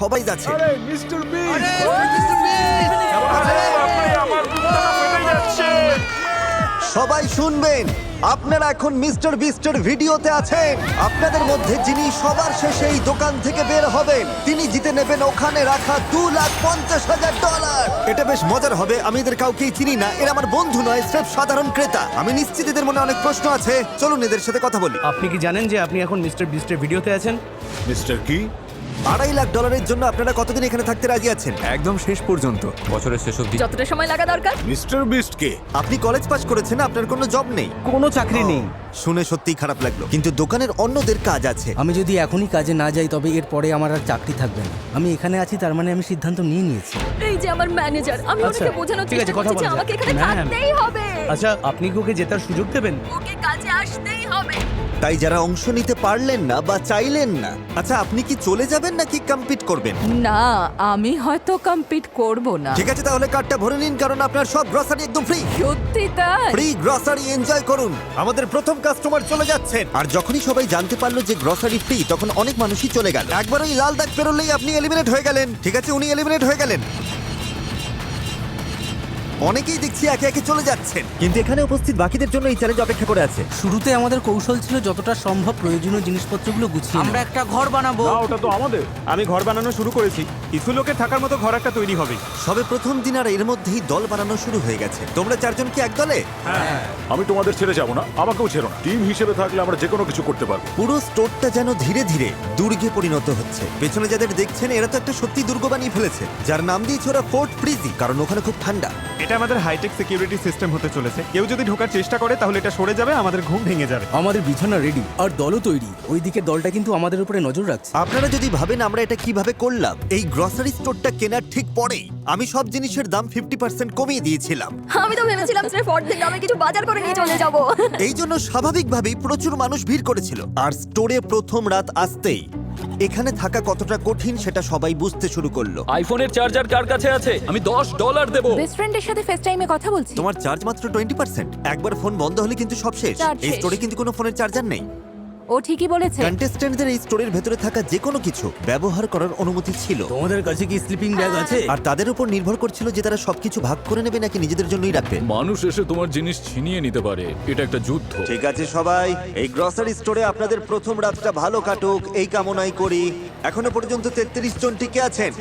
সবাই যাচ্ছে। আরে মিস্টার বিস্ট সবাই শুনবেন, আপনারা এখন মিস্টার বিস্টের ভিডিওতে আছেন। আপনাদের মধ্যে যিনি সবার শেষে এই দোকান থেকে বের হবেন তিনি জিতে নেবেন ওখানে রাখা $2,50,000। এটা বেশ মজার হবে। আমি এদের কাউকেই চিনি না, এরা আমার বন্ধু নয়, স্রেফ সাধারণ ক্রেতা। আমি নিশ্চিত এদের মনে অনেক প্রশ্ন আছে। চলুন এদের সাথে কথা বলি। আপনি কি জানেন যে আপনি এখন মিস্টার বিস্টের ভিডিওতে আছেন? মিস্টার কি $2,50,000 জন্য আপনারা কতদিন এখানে থাকতে রাজি আছেন? একদম শেষ পর্যন্ত। বছরের শেষ অবধি। যতটা সময় লাগা দরকার। মিস্টার বিস্ট কে? আপনি কলেজ পাস করেছেন, আপনার কোনো জব নেই। কোনো চাকরি নেই। শুনে সত্যিই খারাপ লাগলো, কিন্তু দোকানের অন্যদের কাজ আছে। আমি যদি এখনই কাজে না যাই তবে এর পরে আমার আর চাকরি থাকবে না। আমি এখানে আছি তার মানে আমি সিদ্ধান্ত নিয়ে নিয়েছি। এই যে আমার ম্যানেজার, আমি আচ্ছা, ওনাকে বোঝানোর ঠিক আছে, চেষ্টা কথা করছি যে বলা আমাকে যাক। এখানে ম্যাম। থাকতেই হবে। আচ্ছা, আপনি কি ওকে জেতার সুযোগ দেবেন? ওকে কাজে আসতেই হবে। তাই যারা অংশ নিতে পারলেন না বা চাইলেন না, আচ্ছা আপনি কি চলে যাবেন নাকি কম্পিট করবেন? না, আমি হয়তো কম্পিট করব না। ঠিক আছে, তাহলে কার্ডটা ভরে নিন, কারণ আপনার সব গ্রসারি একদম ফ্রি। সত্যি তাই? ফ্রি গ্রসারি এনজয় করুন। আমাদের প্রথম কাস্টমার চলে যাচ্ছেন। আর যখনই সবাই জানতে পারলো যে গ্রসারি ফ্রি, তখন অনেক মানুষই চলে গেল। একবার ওই লাল দাগ পেরোলেই আপনি এলিমিনেট হয়ে গেলেন। ঠিক আছে, উনি এলিমিনেট হয়ে গেলেন। অনেকেই দেখছি একে একে চলে যাচ্ছেন, কিন্তু এখানে উপস্থিত বাকিদের জন্য এই চ্যালেঞ্জ অপেক্ষা করে আছে। শুরুতে আমাদের কৌশল ছিল যতটা সম্ভব প্রয়োজনীয় জিনিসপত্রগুলো গুছিয়ে আমরা নেওয়া। একটা ঘর বানাবো। না, ওটা তো আমাদের। আমি ঘর বানানো শুরু করেছি, কিছু লোকের থাকার মতো ঘর একটা তৈরি হবে। সবে প্রথম দিন আর এর মধ্যেই দল বানানো শুরু হয়ে গেছে। তোমরা চারজন কি এক দলে? আমি তোমাদের ছেড়ে যাব না, আমাকেও ছেড়ো না। টিম হিসেবে থাকলে আমরা যে কোনো কিছু করতে পারবো। পুরো স্টোরটা যেন ধীরে ধীরে দুর্গে পরিণত হচ্ছে। পেছনে যাদের দেখছেন এরা তো একটা সত্যি দুর্গ বানিয়ে ফেলেছে, যার নাম দিয়েছে ওরা ফোর্ট প্রিজি, কারণ ওখানে খুব ঠান্ডা। এটা আমাদের হাইটেক সিকিউরিটি সিস্টেম হতে চলেছে। কেউ যদি ঢোকার চেষ্টা করে তাহলে এটা সরে যাবে, আমাদের ঘুম ভেঙে যাবে। আমাদের বিছানা রেডি আর দলও তৈরি। ওইদিকে দলটা কিন্তু আমাদের উপরে নজর রাখছে। আপনারা যদি ভাবেন আমরা এটা কিভাবে করলাম, এই গ্রসারি স্টোরটা কেনার ঠিক পরেই আমি সব জিনিসের দাম 50% কমিয়ে দিয়েছিলাম। আমি তো ভেবেছিলাম স্রেফ অর্ধেক দামে কিছু বাজার করে নিয়ে চলে যাব। এই জন্য স্বাভাবিকভাবেই প্রচুর মানুষ ভিড় করেছিল। আর স্টোরে প্রথম রাত আসতেই এখানে থাকা কতটা কঠিন সেটা সবাই বুঝতে শুরু করলো। আইফোনের চার্জার কার কাছে আছে? আমি $10 দেব। বেস্ট ফ্রেন্ডের সাথে ফেস টাইমে কথা বলছি। তোমার চার্জ মাত্র 20%। একবার ফোন বন্ধ হলে কিন্তু সব শেষ। চার্জ এই শেষ। স্টোরে কিন্তু কোনো ফোনের চার্জার নেই। ও ঠিকই বলেছে। কন্টেস্ট্যান্টদের এই স্টোরের ভেতরে থাকা যে কোনো কিছু ব্যবহার করার অনুমতি ছিল, তোমাদের কাছে কি স্লিপিং ব্যাগ আছে? আর তাদের উপর নির্ভর করছিল যে তারা সবকিছু ভাগ করে নেবে নাকি নিজেদের জন্যই রাখবে। মানুষ এসে তোমার জিনিস ছিনিয়ে নিতে পারে, এটা একটা যুদ্ধ। ঠিক আছে সবাই, এই গ্রসারি স্টোরে আপনাদের প্রথম রাতটা ভালো কাটুক এই কামনাই করি। এখনো পর্যন্ত 33 জন টিকে আছেন।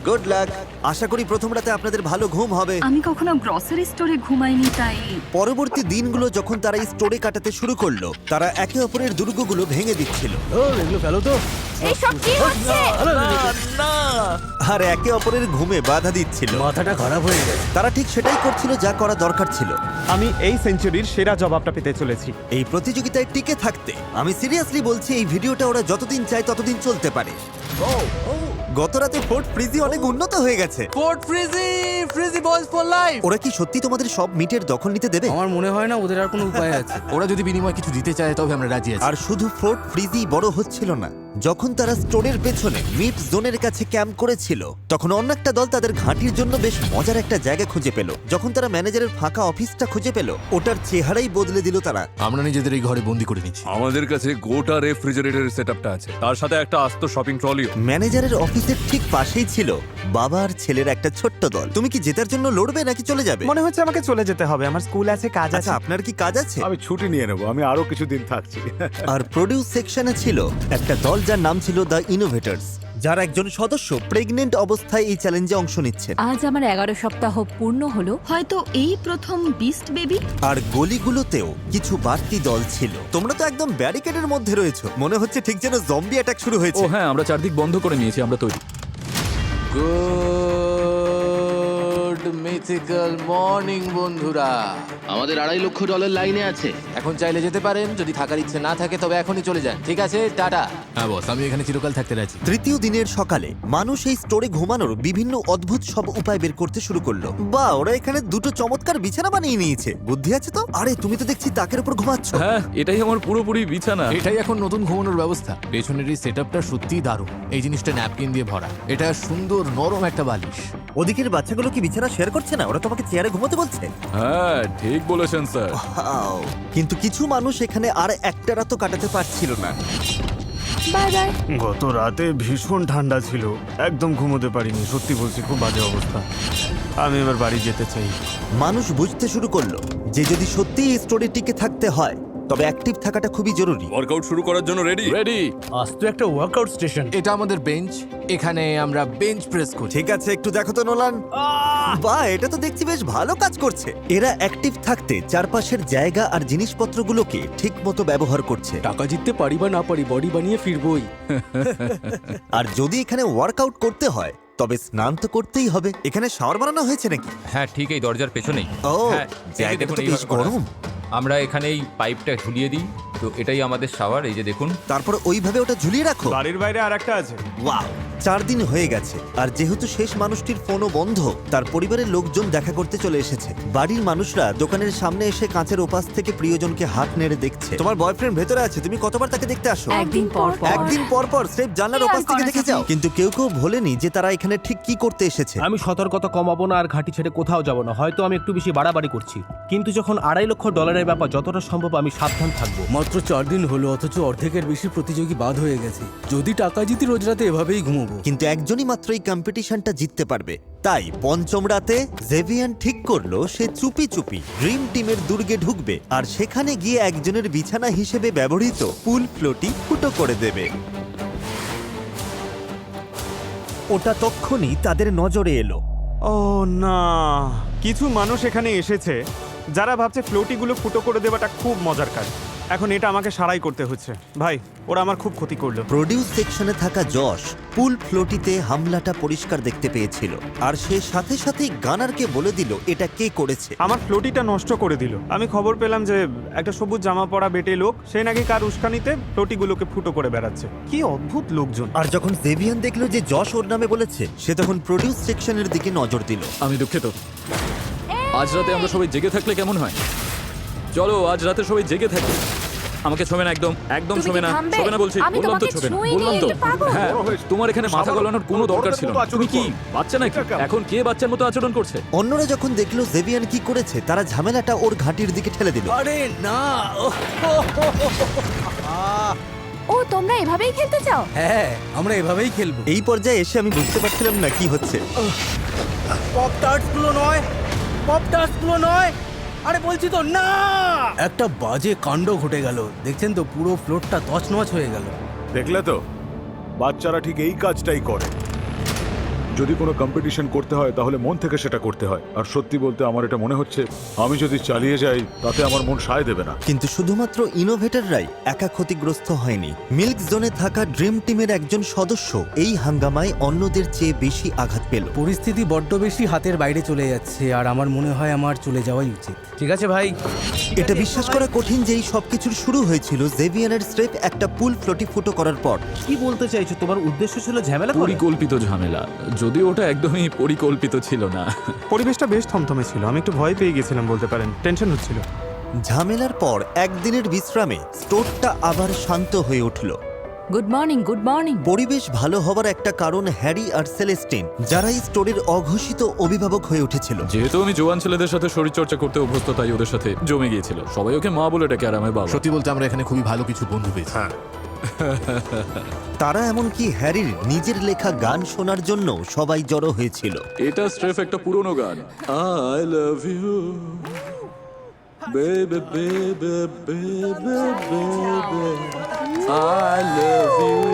Good luck. আশা করি প্রথম রাতে আপনাদের ভালো ঘুম হবে। আমি কখনো গ্রসারি স্টোরে ঘুমাইনি, তাই পরবর্তী দিনগুলো যখন তারা এই স্টোরে কাটাতে শুরু করলো, তারা একে অপরের দুর্গগুলো ভেঙে দিচ্ছিল ও এগুলো ফেলো তো। এইসব কি হচ্ছে? আর একে অপরের ঘুমে বাধা দিচ্ছিল। মাথাটা খারাপ হয়ে গেছে। তারা ঠিক সেটাই করছিল যা করা দরকার ছিল। আমি এই সেঞ্চুরির সেরা জবাবটা পেতে চলেছি। এই প্রতিযোগিতায় টিকে থাকতে আমি সিরিয়াসলি বলছি, এই ভিডিওটা ওরা যতদিন চায় ততদিন চলতে পারে। গত রাতে ফোর্ট ফ্রিজি অনেক উন্নত হয়ে গেছে। Fort ফ্রিজি, ফ্রিজি boys for life. ওরা কি সত্যি তোমাদের সব মিটের দখল নিতে দেবে? আমার মনে হয় না ওদের আর কোনো উপায় আছে। ওরা যদি বিনিময়ে কিছু দিতে চায় তবে আমরা রাজি আছি। আর শুধু ফোর্ট ফ্রিজি বড় হচ্ছিল না, যখন তারা স্টোরের পেছনে মিট জোনের কাছে ক্যাম্প করেছিল, তখন অন্য একটা দল তাদের ঘাঁটির জন্য বেশ মজার একটা জায়গা খুঁজে পেল। যখন তারা ম্যানেজারের ফাঁকা অফিসটা খুঁজে পেল, ওটার চেহারাই বদলে দিল তারা। আমরা নিজেদের এই ঘরে বন্দি করে নিচ্ছি। আমাদের কাছে গোটা রেফ্রিজারেটর সেটআপটা আছে, তার সাথে একটা আস্ত শপিং ট্রলিও। ম্যানেজারের অফিসের ঠিক পাশেই ছিল বাবা আর ছেলের একটা ছোট্ট দল। তুমি কি জেতার জন্য লড়বে নাকি চলে যাবে? মনে হচ্ছে আমাকে চলে যেতে হবে, আমার স্কুল আছে, কাজ আছে। আচ্ছা, আপনার কি কাজ আছে? আমি ছুটি নিয়ে নেবো, আমি আরো কিছুদিন থাকছি। আর প্রোডিউস সেকশনে ছিল একটা দল যার নাম ছিল দ্য ইনোভেটরস, যার একজন সদস্য প্রেগনেন্ট অবস্থায় এই চ্যালেঞ্জে অংশ নিচ্ছেন। আজ আমার 11 সপ্তাহ পূর্ণ হলো। হয়তো এই প্রথম বিস্ট বেবি। আর গলিগুলোতেও কিছু বাড়তি দল ছিল। তোমরা তো একদম ব্যারিকেডের মধ্যে রয়েছো, মনে হচ্ছে ঠিক যেন জম্বি অ্যাটাক শুরু ও হয়েছে। হ্যাঁ, আমরা চারদিক বন্ধ করে নিয়েছি, আমরা তৈরি। গুড মিথিক্যাল মর্নিং বন্ধুরা। আমাদের $2.5 লক্ষ লাইনে আছে। এখন চাইলে যেতে পারেন, যদি থাকার ইচ্ছে না থাকে তবে এখনই চলে যান। ঠিক আছে, টাটা। হ্যাঁ বস, আমি এখানে চিরকাল থাকতে রাজি। তৃতীয় দিনের সকালে মানুষ এই স্টোরে ঘুমানোর বিভিন্ন অদ্ভুত সব উপায় বের করতে শুরু করলো। বা ওরা এখানে দুটো চমৎকার বিছানা বানিয়ে নিয়েছে, বুদ্ধি আছে তো। আরে তুমি তো দেখছি তাকের উপর ঘুমাচ্ছ। হ্যাঁ, এটাই আমার পুরোপুরি বিছানা। এটাই এখন নতুন ঘুমানোর ব্যবস্থা। পেছনের এই সেটআপটা সত্যিই দারুণ। এই জিনিসটা ন্যাপকিন দিয়ে ভরা। এটা সুন্দর নরম একটা বালিশ। ওদিকের বাচ্চাগুলো কি বিছানা শেয়ার করছে না? ওরা তোমাকে চেয়ারে ঘুমোতে বলছে। হ্যাঁ, ঠিক বলেছেন স্যার। কিন্তু কিছু মানুষ এখানে আর একটা রাতও কাটাতে পারছিল না। Bye bye. গত রাতে ভীষণ ঠান্ডা ছিল, একদম ঘুমোতে পারিনি, সত্যি বলছি খুব বাজে অবস্থা। আমি এবার বাড়ি যেতে চাই। মানুষ বুঝতে শুরু করলো যে যদি সত্যিই এই স্টোরে টিকে থাকতে হয় তবে অ্যাক্টিভ থাকাটা খুবই জরুরি। ওয়ার্কআউট শুরু করার জন্য রেডি? রেডি। আজ তো একটা ওয়ার্কআউট স্টেশন। এটা আমাদের বেঞ্চ, এখানে আমরা বেঞ্চ প্রেস করি। ঠিক আছে, একটু দেখো তো নোলান। বাহ, এটা তো দেখছি বেশ ভালো কাজ করছে। এরা অ্যাক্টিভ থাকতে চারপাশের জায়গা আর জিনিসপত্রগুলোকে ঠিক মতো ব্যবহার করছে। টাকা জিততে পারি বা না পারি, বডি বানিয়ে ফিরবই। আর যদি এখানে ওয়ার্কআউট করতে হয় তবে স্নান তো করতেই হবে। এখানে শাওয়ার বানানো হয়েছে নাকি? হ্যাঁ ঠিক এই দরজার পেছনেই। ও, হ্যাঁ, জায়গাটা তো দেখুন, বেশ এইভাবে করা। গরম। আমরা এখানে এই পাইপটা ঝুলিয়ে দিই, তো এটাই আমাদের শাওয়ার, এই যে দেখুন। তারপর ওইভাবে ওটা ঝুলিয়ে রাখো। বাড়ির বাইরে আর একটা আছে। ওয়াও, 4 দিন হয়ে গেছে আর যেহেতু শেষ মানুষটির ফোনও বন্ধ, তার পরিবারের লোকজন দেখা করতে চলে এসেছে। বাড়ির মানুষরা দোকানের সামনে এসে কাঁচের ওপাশ থেকে প্রিয়জনকে হাত নেড়ে দেখছে। তোমার বয়ফ্রেন্ড ভেতরে আছে, তুমি কতবার তাকে দেখতে আসো? একদিন পর পর। একদিন পর পর স্রেফ জানলার কি আর ওপাশ থেকে করা দেখে যাবে? যাও। কিন্তু কেউ কেউ ভোলেনি যে তারা এখানে ঠিক কি করতে এসেছে। আমি সতর্কতা কমাবো না আর ঘাঁটি ছেড়ে কোথাও যাব না। হয়তো আমি একটু বেশি বাড়াবাড়ি করছি, কিন্তু যখন $2.5 লক্ষ ব্যাপার, যতটা সম্ভব আমি সাবধান থাকবো। মাত্র 4 দিন হলো, অথচ অর্ধেকের বেশি প্রতিযোগী বাদ হয়ে গেছে। যদি টাকা জিতি রোজ রাতে এভাবেই ঘুমোবো। কিন্তু একজনই মাত্র এই কম্পিটিশনটা জিততে পারবে। তাই পঞ্চম রাতে জেভিয়ান ঠিক করলো সে চুপি চুপি ড্রিম টিমের দুর্গে ঢুকবে আর সেখানে গিয়ে একজনের বিছানা হিসেবে ব্যবহৃত পুল ফ্লোটি ফুটো করে দেবে। ওটা তক্ষুনি তাদের নজরে এলো। ও না, কিছু মানুষ এখানে এসেছে যারা ভাবছে ফ্লোটিগুলো ফুটো করে দেওয়াটা খুব মজার কাজ। এখন এটা আমাকে সারাই করতে হচ্ছে। ভাই, ওরা আমার খুব ক্ষতি করলো। প্রডিউস সেকশনে থাকা যশ পুল ফ্লোটিতে হামলাটা পরিষ্কার দেখতে পেয়েছিল আর সে সাথে সাথেই গানারকে বলে দিল এটা কে করেছে। আমার ফ্লোটিটা নষ্ট করে দিল। আমি খবর পেলাম যে একটা সবুজ জামা পরা বেটে লোক, সে নাকি কার উস্কানিতে ফ্লোটিগুলোকে ফুটো করে বেড়াচ্ছে। কি অদ্ভুত লোকজন। আর যখন জেভিয়ান দেখলো যে যশ ওর নামে বলেছে, সে তখন প্রডিউস সেকশনের দিকে নজর দিল। আমি দুঃখিত। আজ রাতে আমরা সবাই জেগে থাকলে কেমন হয়? চলো আজ রাতে সবাই জেগে থাকি। আমাকে ছোবে না, একদম একদম তুমি ছোবে কি না, থামবে? ছোবে না বলছি। আমি বললাম তো তোমাকে ছোবে না, ছুঁইনি, বললাম তো। এটা পাগল। হ্যাঁ, তোমার এখানে মাথা গলানোর কোনো দরকার ছিল না। তুমি কি বাচ্চা নাকি? এখন কে বাচ্চার মতো আচরণ করছে? অন্যরা যখন দেখলো জেভিয়ান কি করেছে, তারা ঝামেলাটা ওর ঘাঁটির দিকে ঠেলে দিল। আরে না! ও, তোমরা এভাবেই খেলতে চাও? হ্যাঁ, আমরা এভাবেই খেলবো। এই পর্যায়ে এসে আমি বুঝতে পারছিলাম না কি হচ্ছে। পপ টার্টসগুলো নয়, পপ টার্টসগুলো নয়। আরে বলছি তো না! একটা বাজে কাণ্ড ঘটে গেল। দেখছেন তো, পুরো ফ্লোরটা তছনছ হয়ে গেল। দেখলে তো, বাচ্চারা ঠিক এই কাজটাই করে। যদি কোনো কম্পিটিশন করতে হয় তাহলে মন থেকে সেটা করতে হয়। আর সত্যি বলতে আমার এটা মনে হচ্ছে আমি যদি চালিয়ে যাই তাতে আমার মন সায় দেবে না। কিন্তু শুধুমাত্র ইনোভেটররাই একা ক্ষতিগ্রস্ত হয়নি। মিল্ক জোনে থাকা ড্রিম টিমের একজন সদস্য এই হাঙ্গামায় অন্যদের চেয়ে বেশি আঘাত পেল। পরিস্থিতি বড্ড বেশি হাতের বাইরে চলে যাচ্ছে আর আমার মনে হয় আমার চলে যাওয়াই উচিত। ঠিক আছে ভাই, এটা বিশ্বাস করা কঠিন যে এই সবকিছুর শুরু হয়েছিল জেভিয়ানের স্রেফ একটা পুল ফ্লোটি ফুটো করার পর। কি বলতে চাইছো? তোমার উদ্দেশ্য ছিল ঝামেলা করা? পরিকল্পিত ঝামেলা, যদিও ওটা একদমই পরিকল্পিত ছিল না। পরিবেশটা বেশ থমথমে ছিল, আমি একটু ভয় পেয়ে গেছিলাম বলতে পারেন, টেনশন হচ্ছিল। ঝামেলার পর একদিনের বিশ্রামে স্টোরটা আবার শান্ত হয়ে উঠল। Good morning, good morning. পরিবেশ ভালো হবার একটা কারণ হ্যারি আর সেলেস্টিন, যারা এই স্টোরের অঘোষিত অভিভাবক হয়ে উঠেছিল। যেহেতু আমি জোয়ান ছেলেদের সাথে শরীরচর্চা করতে অভ্যস্ত, তাই ওদের সাথে জমে গিয়েছিল। সবাই ওকে মা বলে ডাকে আর আমি বাবা। সত্যি বলতে আমরা এখানে খুবই ভালো কিছু বন্ধু পেয়েছি। তারা এমনকি হ্যারির নিজের লেখা গান শোনার জন্য সবাই জড়ো হয়েছিল। এটা স্রেফ একটা পুরনো গান। I love you baby baby baby baby I love you.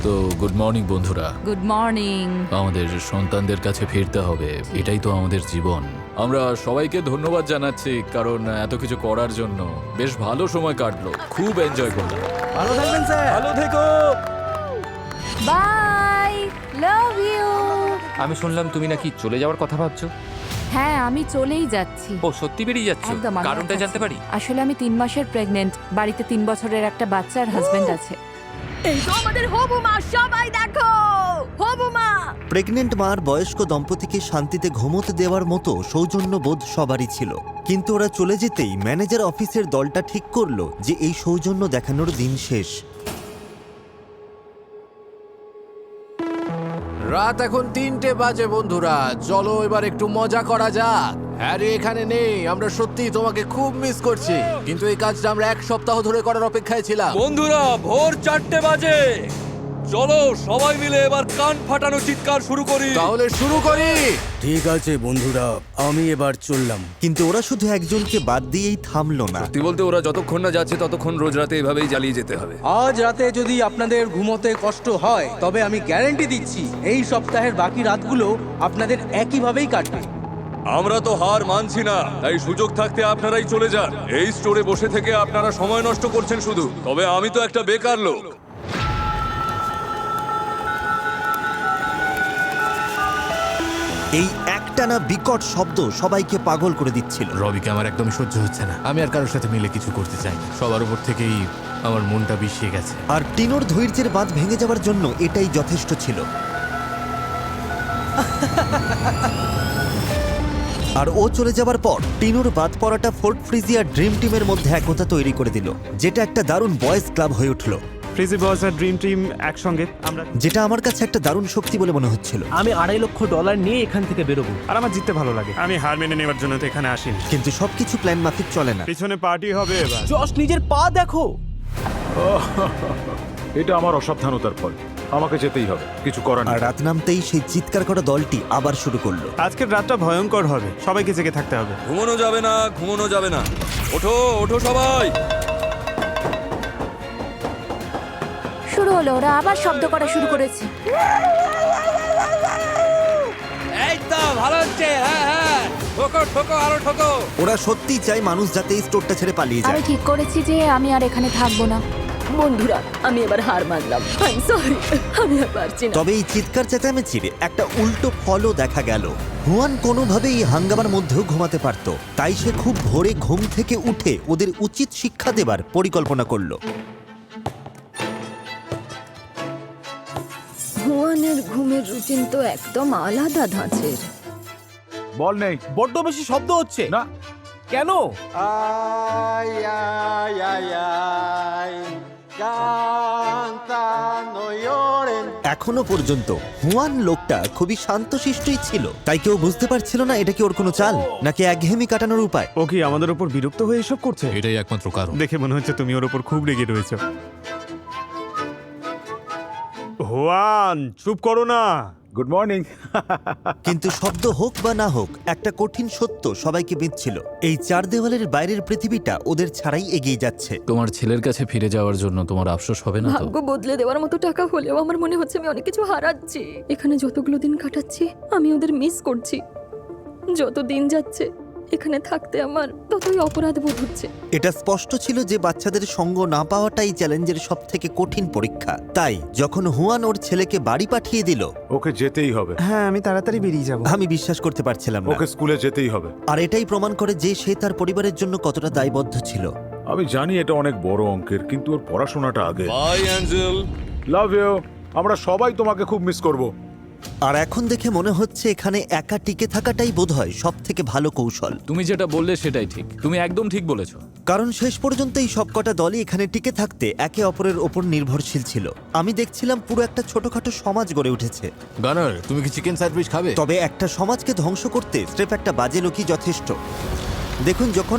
তো গুড মর্নিং বন্ধুরা। Good morning. আমাদের সন্তানদের কাছে ফিরতে হবে, এটাই তো আমাদের জীবন। আমরা সবাইকে ধন্যবাদ জানাচ্ছি কারণ এত কিছু করার জন্য। বেশ ভালো সময় কাটলো, খুব এনজয় করলাম। ভালো থাকবেন স্যার। ভালো থেকো। Bye, love you. আমি শুনলাম তুমি নাকি চলে যাওয়ার কথা ভাবছো। হ্যাঁ, আমি চলেই যাচ্ছি। ও সত্যি বেরিয়ে যাচ্ছ? একদম। আমি কারণটা যাচ্ছি। জানতে পারি? আসলে আমি 3 মাসের প্রেগনেন্ট। বাড়িতে 3 বছরের একটা বাচ্চা আর হাজবেন্ড আছে। এই তো আমাদের হবু মা, সবাই দেখো, হবু মা। প্রেগনেন্ট মার বয়স্ক দম্পতিকে শান্তিতে ঘুমোতে দেওয়ার মতো সৌজন্যবোধ সবারই ছিল, কিন্তু ওরা চলে যেতেই ম্যানেজার অফিসের দলটা ঠিক করলো যে এই সৌজন্য দেখানোর দিন শেষ। রাত এখন 3টে বাজে বন্ধুরা, চলো এবার একটু মজা করা যাক। হ্যারি এখানে নেই, আমরা সত্যি তোমাকে খুব মিস করছি, কিন্তু এই কাজটা আমরা 1 সপ্তাহ ধরে করার অপেক্ষায় ছিলাম। বন্ধুরা, ভোর 4টে বাজে। চলো সবাই মিলে এবার কান ফাটানো চিৎকার শুরু করি। তাহলে শুরু করি। ঠিক আছে বন্ধুরা, আমি এবার চললাম। কিন্তু ওরা শুধু একজনকে বাদ দিয়েই থামলো না। সত্যি বলতে ওরা যতক্ষণ না যাচ্ছে ততক্ষণ রোজ রাতে এভাবেই জ্বালিয়ে যেতে হবে। আজ রাতে যদি আপনাদের ঘুমোতে কষ্ট হয়, তবে আমি গ্যারান্টি দিচ্ছি এই সপ্তাহের বাকি রাতগুলো আপনাদের একইভাবেই কাটবে। আমরা তো হার মানছি না, তাই সুযোগ থাকতে আপনারাই চলে যান। এই স্টোরে বসে থেকে আপনারা সময় নষ্ট করছেন শুধু। তবে আমি তো একটা বেকার লোক। এই একটানা বিকট শব্দ সবাইকে পাগল করে দিচ্ছিল। রবিকে আমার একদমই সহ্য হচ্ছে না। আমি আর কারোর সাথে মিলে কিছু করতে চাই না। সবার উপর থেকেই আমার মনটা বিষিয়ে গেছে। আর টিনোর ধৈর্যের বাঁধ ভেঙে যাওয়ার জন্য এটাই যথেষ্ট ছিল। আর ও চলে যাওয়ার পর টিনোর বাদ পড়াটা ফোর্ট ফ্রিজিয়ার ড্রিম টিমের মধ্যে একতা তৈরি করে দিল, যেটা একটা দারুণ বয়েজ ক্লাব হয়ে উঠলো। ফ্রিজি বয়েজ আর ড্রিম টিম একসঙ্গে আমরা, যেটা আমার কাছে একটা দারুণ শক্তি বলে মনে হচ্ছিল। আমি $2.5 লাখ নিয়ে এখান থেকে বেরোবো। আর আমার জিততে ভালো লাগে। আমি হার মেনে নেওয়ার জন্য তো এখানে আসিনি। কিন্তু সবকিছু প্ল্যান মাফিক চলে না। পিছনে পার্টি হবে এবার। জশ, নিজের পা দেখো। এটা আমার অসাবধানতার ফল। আমাকে যেতেই হবে, কিছু করার আর নেই। রাত নামতেই সেই চিৎকার করা দলটি আবার শুরু করলো। আজকের রাতটা ভয়ঙ্কর হবে, সবাইকে জেগে থাকতে হবে। ঘুমানো যাবে না, ঘুমানো যাবে না। ওঠো ওঠো সবাই। শুরু হলো, ওরা আবার শব্দ করা শুরু করেছে। এই তো ভালো হচ্ছে। হ্যাঁ হ্যাঁ, ঠোকো ঠোকো, আরো ঠোকো। ওরা সত্যিই চায় মানুষ যাতে এই স্টোরটা ছেড়ে পালিয়ে আমি যায়। ঠিক করেছি যে আমি আর এখানে থাকবো না। বন্ধুরা, আমি এবার হার মানলাম। আই এম সরি, আমি আর পারছি না। তবে এই চিৎকার চেঁচামেচির একটা উল্টো ফলও দেখা গেল। হুয়ান কোনোভাবেই এই হাঙ্গামার মধ্যেও ঘুমাতে পারত, তাই সে খুব ভোরে ঘুম থেকে উঠে ওদের উচিত শিক্ষা দেবার পরিকল্পনা করলো। হুয়ানের ঘুমের রুটিন তো একদম আলাদা ধাঁচের। বল নেই। বড্ড বেশি শব্দ হচ্ছে। না, কেন? এখনো পর্যন্ত হুয়ান লোকটা খুবই শান্তশিষ্টই ছিল, তাই কেউ বুঝতে পারছিল না এটা কি ওর কোনো চাল নাকি একঘেয়েমি কাটানোর উপায়। ও কি আমাদের উপর বিরক্ত হয়ে এসব করছে? এটাই একমাত্র কারণ। দেখে মনে হচ্ছে তুমি ওর উপর খুব রেগে রয়েছো। হুয়ান, চুপ করো না। Good morning. কিন্তু শব্দ হোক বা না হোক, একটা কঠিন সত্য সবাইকে বিঁধছিল। এই 4 দেওয়ালের বাইরের পৃথিবীটা ওদের ছাড়াই এগিয়ে যাচ্ছে। তোমার ছেলের কাছে ফিরে যাওয়ার জন্য তোমার আফসোস হবে না তো? ভাগ্য বদলে দেওয়ার মতো টাকা হলেও আমার মনে হচ্ছে আমি অনেক কিছু হারাচ্ছি। এখানে যতগুলো দিন কাটাচ্ছি আমি ওদের মিস করছি। যত দিন যাচ্ছে এখানে থাকতে আমার ততই অপরাধ বোধ হচ্ছে। এটা স্পষ্ট ছিল যে বাচ্চাদের সঙ্গ না পাওয়াটাই চ্যালেঞ্জের সবথেকে কঠিন পরীক্ষা। তাই যখন হুয়ান ওর ছেলেকে বাড়ি পাঠিয়ে দিল, ওকে যেতেই হবে। হ্যাঁ, আমি তাড়াতাড়ি বেরিয়ে যাব। আমি বিশ্বাস করতে পারছিলাম না। ওকে স্কুলে যেতেই হবে। আর এটাই প্রমাণ করে যে সে তার পরিবারের জন্য কতটা দায়বদ্ধ ছিল। আমি জানি এটা অনেক বড় অঙ্কের, কিন্তু ওর পড়াশোনাটা আগে। Bye angel. Love you. আমরা সবাই তোমাকে খুব মিস করব। আর এখন দেখে মনে হচ্ছে এখানে একা টিকে থাকাটাই বোধহয় সব থেকে ভালো কৌশল। তুমি যেটা বললে সেটাই ঠিক, তুমি একদম ঠিক বলেছো। কারণ শেষ পর্যন্ত এই সবকটা দলই এখানে টিকে থাকতে একে অপরের ওপর নির্ভরশীল ছিল। আমি দেখছিলাম পুরো একটা ছোটখাটো সমাজ গড়ে উঠেছে। গানার, তুমি কি চিকেন স্যান্ডউইচ খাবে? তবে একটা সমাজকে ধ্বংস করতে স্রেফ একটা বাজে লোকই যথেষ্ট। দেখুন, যখন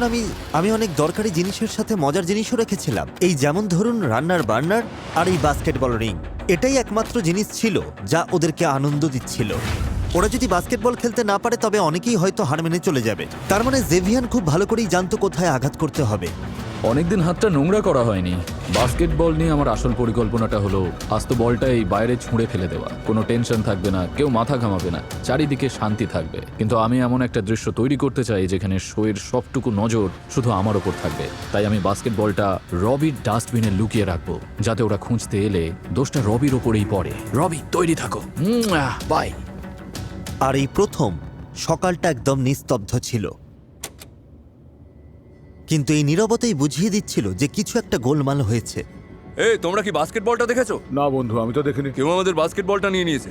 আমি অনেক দরকারি জিনিসের সাথে মজার জিনিসও রেখেছিলাম, এই যেমন ধরুন রান্নার বার্নার আর এই বাস্কেটবল রিং। এটাই একমাত্র জিনিস ছিল যা ওদেরকে আনন্দ দিচ্ছিল। ওরা যদি বাস্কেটবল খেলতে না পারে তবে অনেকেই হয়তো হার মেনে চলে যাবে। তার মানে জেভিয়ান খুব ভালো করেই জানতো কোথায় আঘাত করতে হবে। অনেকদিন হাতটা নোংরা করা হয়নি। বাস্কেটবল নিয়ে আমার আসল পরিকল্পনাটা হলো আস্ত বলটাই বাইরে ছুঁড়ে ফেলে দেওয়া। কোনো টেনশন থাকবে না, কেউ মাথা ঘামাবে না, চারিদিকে শান্তি থাকবে। কিন্তু আমি এমন একটা দৃশ্য তৈরি করতে চাই যেখানে শোয়ের সবটুকু নজর শুধু আমার ওপর থাকবে। তাই আমি বাস্কেটবলটা রবির ডাস্টবিনে লুকিয়ে রাখবো, যাতে ওরা খুঁজতে এলে দোষটা রবির ওপরেই পড়ে। রবি, তৈরি থাকো। বাই। আর এই প্রথম সকালটা একদম নিস্তব্ধ ছিল, কিন্তু এই নীরবতাই বুঝিয়ে দিচ্ছিল যে কিছু একটা গোলমাল হয়েছে। এই, তোমরা কি বাস্কেটবলটা দেখেছো? না বন্ধু, আমি তো দেখিনি। কেউ আমাদের বাস্কেটবলটা নিয়ে নিয়েছে।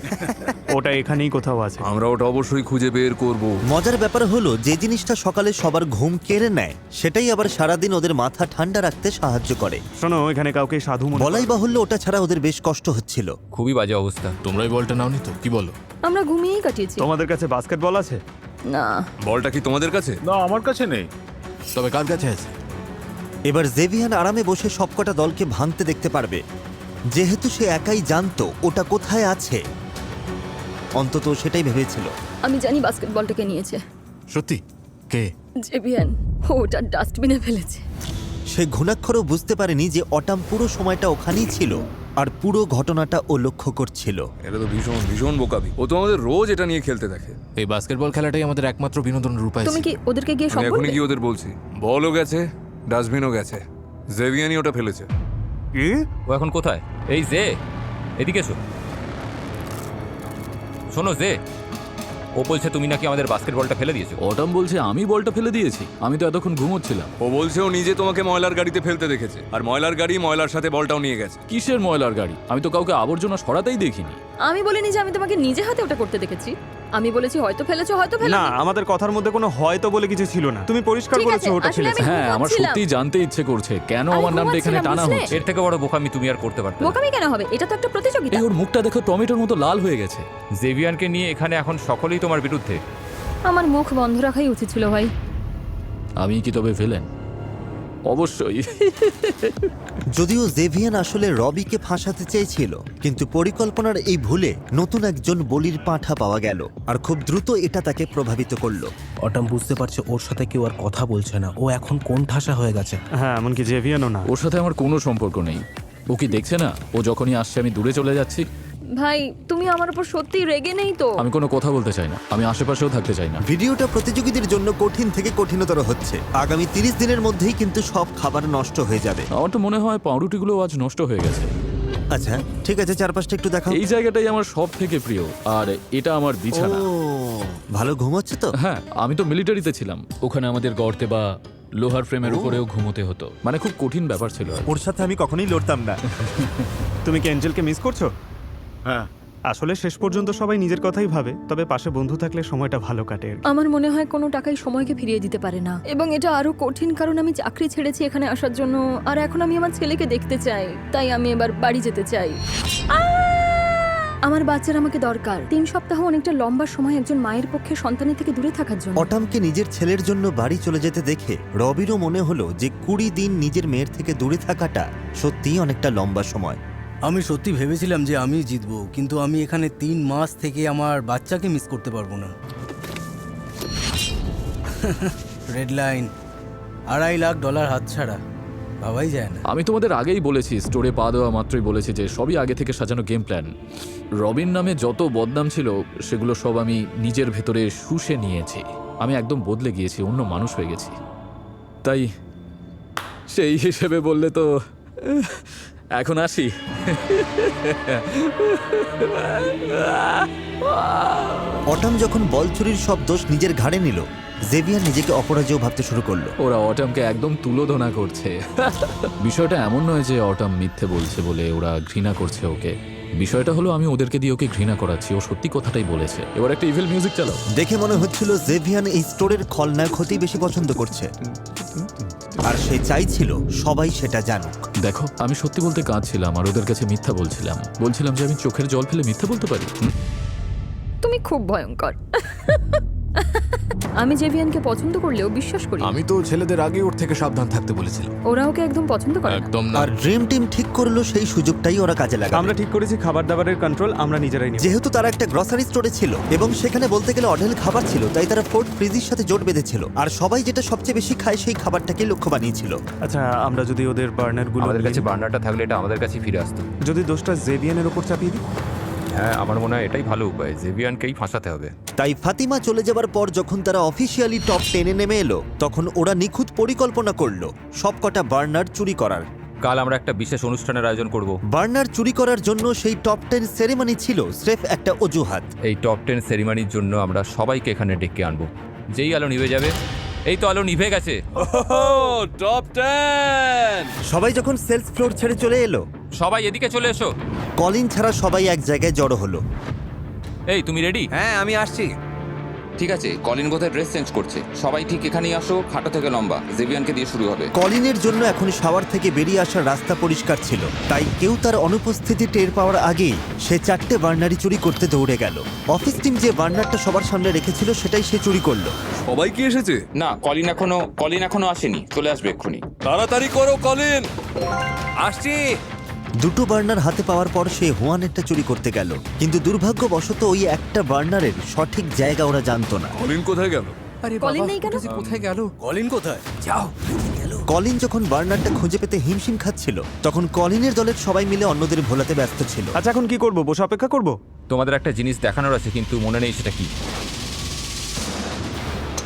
ওটা এখানেই কোথাও আছে। আমরা ওটা অবশ্যই খুঁজে বের করব। মজার ব্যাপার হলো যে জিনিসটা সকালে সবার ঘুম কেড়ে নেয়, সেটাই আবার সারাদিন ওদের মাথা ঠান্ডা রাখতে সাহায্য করে। শোনো, এখানে কাউকে সাধু মনে বলাই বাহুল্য ওটা ছাড়া ওদের বেশ কষ্ট হচ্ছিল। খুবই বাজে অবস্থা। তোমরা এই বলটা নাওনি তো? কি বলো? আমরা ঘুমিয়েই কাটিয়েছি। তোমাদের কাছে বাস্কেটবল আছে? না, বলটা কি তোমাদের কাছে? না, আমার কাছে নেই। তবে কার কাছে আছে? এবার জেভিয়ান আরামে বসে সবকটা দলকে ভাঙতে দেখতে পারবে, যেহেতু সে একাই জানতো ওটা কোথায় আছে। অন্তত সেটাই ভেবেছিল। আমি জানি বাস্কেটবলটাকে নিয়েছে সত্যি? কে? জেভিয়ান। ও ওটা ডাস্টবিনে ফেলেছে। সে ঘুণাক্ষরও বুঝতে পারেনি যে অটাম পুরো সময়টা ওখানেই ছিল আর পুরো ঘটনাটা ও লক্ষ্য করছিল। এটা তো ভীষণ ভীষণ বোকামি। ও তো আমাদের রোজ এটা নিয়ে খেলতে দেখে। এই বাস্কেটবল খেলাটাই আমাদের একমাত্র বিনোদনের উপায়। তুমি কি ওদেরকে গিয়ে সব আমি এখনই বলবে? কি ওদের বলছি? বলও গেছে, ডাস্টবিনও গেছে, জেভিয়ানি ওটা ফেলেছে। কি? ও এখন কোথায়? এই জে, এদিকে এসো। শোনো জে, ও বলছে তুমি নাকি আমাদের বাস্কেটবলটা ফেলে দিয়েছো। অটাম বলছে আমি বলটা ফেলে দিয়েছি, আমি তো এতক্ষণ ঘুমোচ্ছিলাম। ও বলছে ও নিজে তোমাকে ময়লার গাড়িতে ফেলতে দেখেছে, আর ময়লার গাড়ি ময়লার সাথে বলটাও নিয়ে গেছে। কিসের ময়লার গাড়ি? আমি তো কাউকে আবর্জনা সরাতেই দেখিনি। আমি বলিনি যে আমি তোমাকে নিজে হাতে ওটা করতে দেখেছি। আমি বলেছি হয়তো ফেলেছো, হয়তো না, ফেলোনি। আমাদের কথার মধ্যে কোনো হয়তো বলে কিছু ছিল না। তুমি পরিষ্কার ঠিক বলেছো আছে, ওটা আসলে ফেলেছে। আমি হ্যাঁ, আমার ঘুমাচ্ছিলাম। সত্যি জানতে ইচ্ছে করছে কেন আমি আমার নামটা এখানে ঘুমাচ্ছিলাম, টানা বুঝলে? হচ্ছে। এর থেকে বড় বোকামি তুমি আর করতে পারতে না। বোকামি কেন হবে? এটা তো একটা প্রতিযোগিতা। এই ওর মুখটা দেখো, টমেটোর মতো লাল হয়ে গেছে। জেভিয়ানকে নিয়ে এখানে এখন সকলেই তোমার বিরুদ্ধে। আমার মুখ বন্ধ রাখাই উচিত ছিল ভাই। আমি কি তবে ফেলেন? অবশ্যই। যদিও জেভিয়ান আসলে রবিকে ফাঁসাতে চেয়েছিল, কিন্তু পরিকল্পনার এই ভুলে নতুন একজন বলির পাঁঠা পাওয়া গেল, আর খুব দ্রুত এটা তাকে প্রভাবিত করলো। অটাম বুঝতে পারছে ওর সাথে কেউ আর কথা বলছে না। ও এখন কোন ঠাসা হয়ে গেছে। হ্যাঁ, এমনকি জেভিয়ানও না। ওর সাথে আমার কোনো সম্পর্ক নেই। ও কি দেখছে না ও যখনই আসছে আমি দূরে চলে যাচ্ছি? ভাই, তুমি আমার উপর সত্যিই রেগে নেই তো? আমি কোনো কথা বলতে চাই না, আমি আশেপাশেও থাকতে চাই না। ভিডিওটা প্রতিযোগীদের জন্য কঠিন থেকে কঠিনতর হচ্ছে। আগামী 30 দিনের মধ্যেই কিন্তু সব খাবার নষ্ট হয়ে যাবে। আমার তো মনে হয় পাউরুটিগুলো আজ নষ্ট হয়ে গেছে। আচ্ছা ঠিক আছে, চারপাশটা একটু দেখাও। এই জায়গাটাই আমার সব থেকে প্রিয়, আর এটা আমার বিছানা। ও, ভালো ঘুম হচ্ছে তো? হ্যাঁ, আমি তো মিলিটারিতে ছিলাম, ওখানে আমাদের গর্তে বা লোহার ফ্রেমের উপরেও ঘুমোতে হতো। মানে খুব কঠিন ব্যাপার ছিল। ওর সাথে আমি কখনোই লড়তাম না। তুমি কি অ্যাঞ্জেলকে মিস করছো? হ্যাঁ, আসলে শেষ পর্যন্ত সবাই নিজের কথাই ভাবে, তবে পাশে বন্ধু থাকলে সময়টা ভালো কাটে আর কি। আমার মনে হয় কোনো টাকাই সময়কে ফিরিয়ে দিতে পারে না, এবং এটা আরো কঠিন কারণ আমি চাকরি ছেড়েছি এখানে আসার জন্য, আর এখন আমি আমার ছেলেকে দেখতে চাই। তাই আমি এবার বাড়ি যেতে চাই। আমার বাচ্চার আমাকে দরকার। 3 সপ্তাহ অনেকটা লম্বা সময় একজন মায়ের পক্ষে সন্তানের থেকে দূরে থাকার জন্য। অটামকে নিজের ছেলের জন্য বাড়ি চলে যেতে দেখে রবিরও মনে হলো যে 20 দিন নিজের মেয়ের থেকে দূরে থাকাটা সত্যিই অনেকটা লম্বা সময়। আমি সত্যি ভেবেছিলাম যে আমি জিতবো, কিন্তু আমি এখানে 3 মাস থেকে আমার বাচ্চাকে মিস করতে পারবো না। রেড লাইন, $2.5 লাখ হাতছাড়া, ভাবাই যায় না। আমি তোমাদের আগেই বলেছি, স্টোরে পা দেওয়া মাত্রই বলেছি যে সবই আগে থেকে সাজানো গেম প্ল্যান। রবিন নামে যত বদনাম ছিল সেগুলো সব আমি নিজের ভেতরে শুষে নিয়েছি। আমি একদম বদলে গিয়েছি, অন্য মানুষ হয়ে গেছি। তাই সেই হিসেবে বললে তো এখন আসি। অটাম যখন বল চুরির সব দোষ নিজের ঘাড়ে নিল, জেভিয়ার নিজেকে অপরাজেয় ভাবতে শুরু করলো। ওরা অটামকে একদম তুলোধনা করছে। বিষয়টা এমন নয় যে অটাম মিথ্যে বলছে বলে ওরা ঘৃণা করছে ওকে। বিষয়টা হলো আমি ওদেরকে দিয়ে ওকে ঘৃণা করাচ্ছি। ও সত্যি কথাটাই বলেছে। এবার একটা ইভিল মিউজিক চালাও। দেখে মনে হচ্ছিল জেভিয়ান এই স্টোরের খলনায়ক হতেই বেশি পছন্দ করছে, আর সে চাইছিল সবাই সেটা জানুক। দেখো, আমি সত্যি বলতে কাঁদছিলাম আর ওদের কাছে মিথ্যা বলছিলাম যে আমি চোখের জল ফেলে মিথ্যা বলতে পারি। তুমি খুব ভয়ঙ্কর। আমি জেভিয়ানকে পছন্দ করলেও বিশ্বাস করি না। আমি তো ছেলেদের আগে ওর থেকে সাবধান থাকতে বলেছিলাম। ওরা ওকে একদম পছন্দ করে না। একদম না। আর ড্রিম টিম ঠিক করলো সেই সুযোগটাই ওরা কাজে লাগাবে। আমরা ঠিক করেছি খাবার দাবারের কন্ট্রোল আমরা নিজেরাই নেব। যেহেতু তারা একটা গ্রসারি স্টোরে ছিল এবং সেখানে বলতে গেলে অঢেল খাবার ছিল, তাই তারা ফোর্ট ফ্রিজের সাথে জোট বেঁধেছিল, আর সবাই যেটা সবচেয়ে বেশি খায় সেই খাবারটাকে লক্ষ্য বানিয়েছিল। আচ্ছা, আমরা যদি ওদের বার্নারগুলো আমাদের কাছে বার্নারটা থাকলে এটা আমাদের কাছেই ফিরে আসতো। যদি দোষটা জেভিয়ানের উপর চাপিয়ে দিই? হ্যাঁ, আমার মনে হয় এটাই ভালো উপায়। জেভিয়ানকেই ফাঁসাতে হবে। তাই ফাতিমা চলে যাবার পর যখন তারা অফিসিয়ালি টপ 10-এ নেমে এলো, তখন ওরা নিখুঁত পরিকল্পনা করলো সবকটা বার্নার চুরি করার। কাল আমরা একটা বিশেষ অনুষ্ঠানের আয়োজন করব। বার্নার চুরি করার জন্য সেই টপ 10 সেরেমনি ছিল স্রেফ একটা অজুহাত। এই টপ 10 সেরিমনির জন্য আমরা সবাইকে এখানে ডেকে আনবো। যেই আলো নিভে যাবে, এই তো আলো নিভে গেছে। টপ 10! সবাই যখন সেলস ফ্লোর ছেড়ে চলে এলো, সবাই এদিকে চলে এসো। কলিন ছাড়া সবাই এক জায়গায় জড়ো হলো। এই, তুমি রেডি? হ্যাঁ, আমি আসছি। ঠিক আছে, কলিন বোধহয় ড্রেস চেঞ্জ করছে। সবাই ঠিক এখানেই আসো, খাটো থেকে লম্বা। জেভিয়ানকে দিয়ে শুরু হবে। কলিনের জন্য এখন শাওয়ার থেকে বেরিয়ে আসার রাস্তা পরিষ্কার ছিল, তাই কেউ তার অনুপস্থিতি টের পাওয়ার আগেই সে 4টে বার্নারই চুরি করতে দৌড়ে গেল। অফিস টিম যে বার্নারটা সবার সামনে রেখেছিল সেটাই সে চুরি করলো। সবাই কি এসেছে? না, কলিন এখনো আসেনি, চলে আসবে এক্ষুনি। তাড়াতাড়ি করো কলিন। আসছি। দুটো বার্নার হাতে পাওয়ার পর সে হুয়ানেরটা চুরি করতে গেল, কিন্তু দুর্ভাগ্যবশত ওই একটা বার্নারের সঠিক জায়গা ওরা জানতো না। কলিন কোথায় গেল? আরে কলিন বাবা, নেই কেন? ওটা যে কোথায় গেল? কলিন কোথায়? যাও। কলিন যখন বার্নারটা খুঁজে পেতে হিমশিম খাচ্ছিল, তখন কলিনের দলের সবাই মিলে অন্যদের ভোলাতে ব্যস্ত ছিল। আচ্ছা এখন কি করব? বসে অপেক্ষা করব? তোমাদের একটা জিনিস দেখানোর আছে, কিন্তু মনে নেই সেটা কি।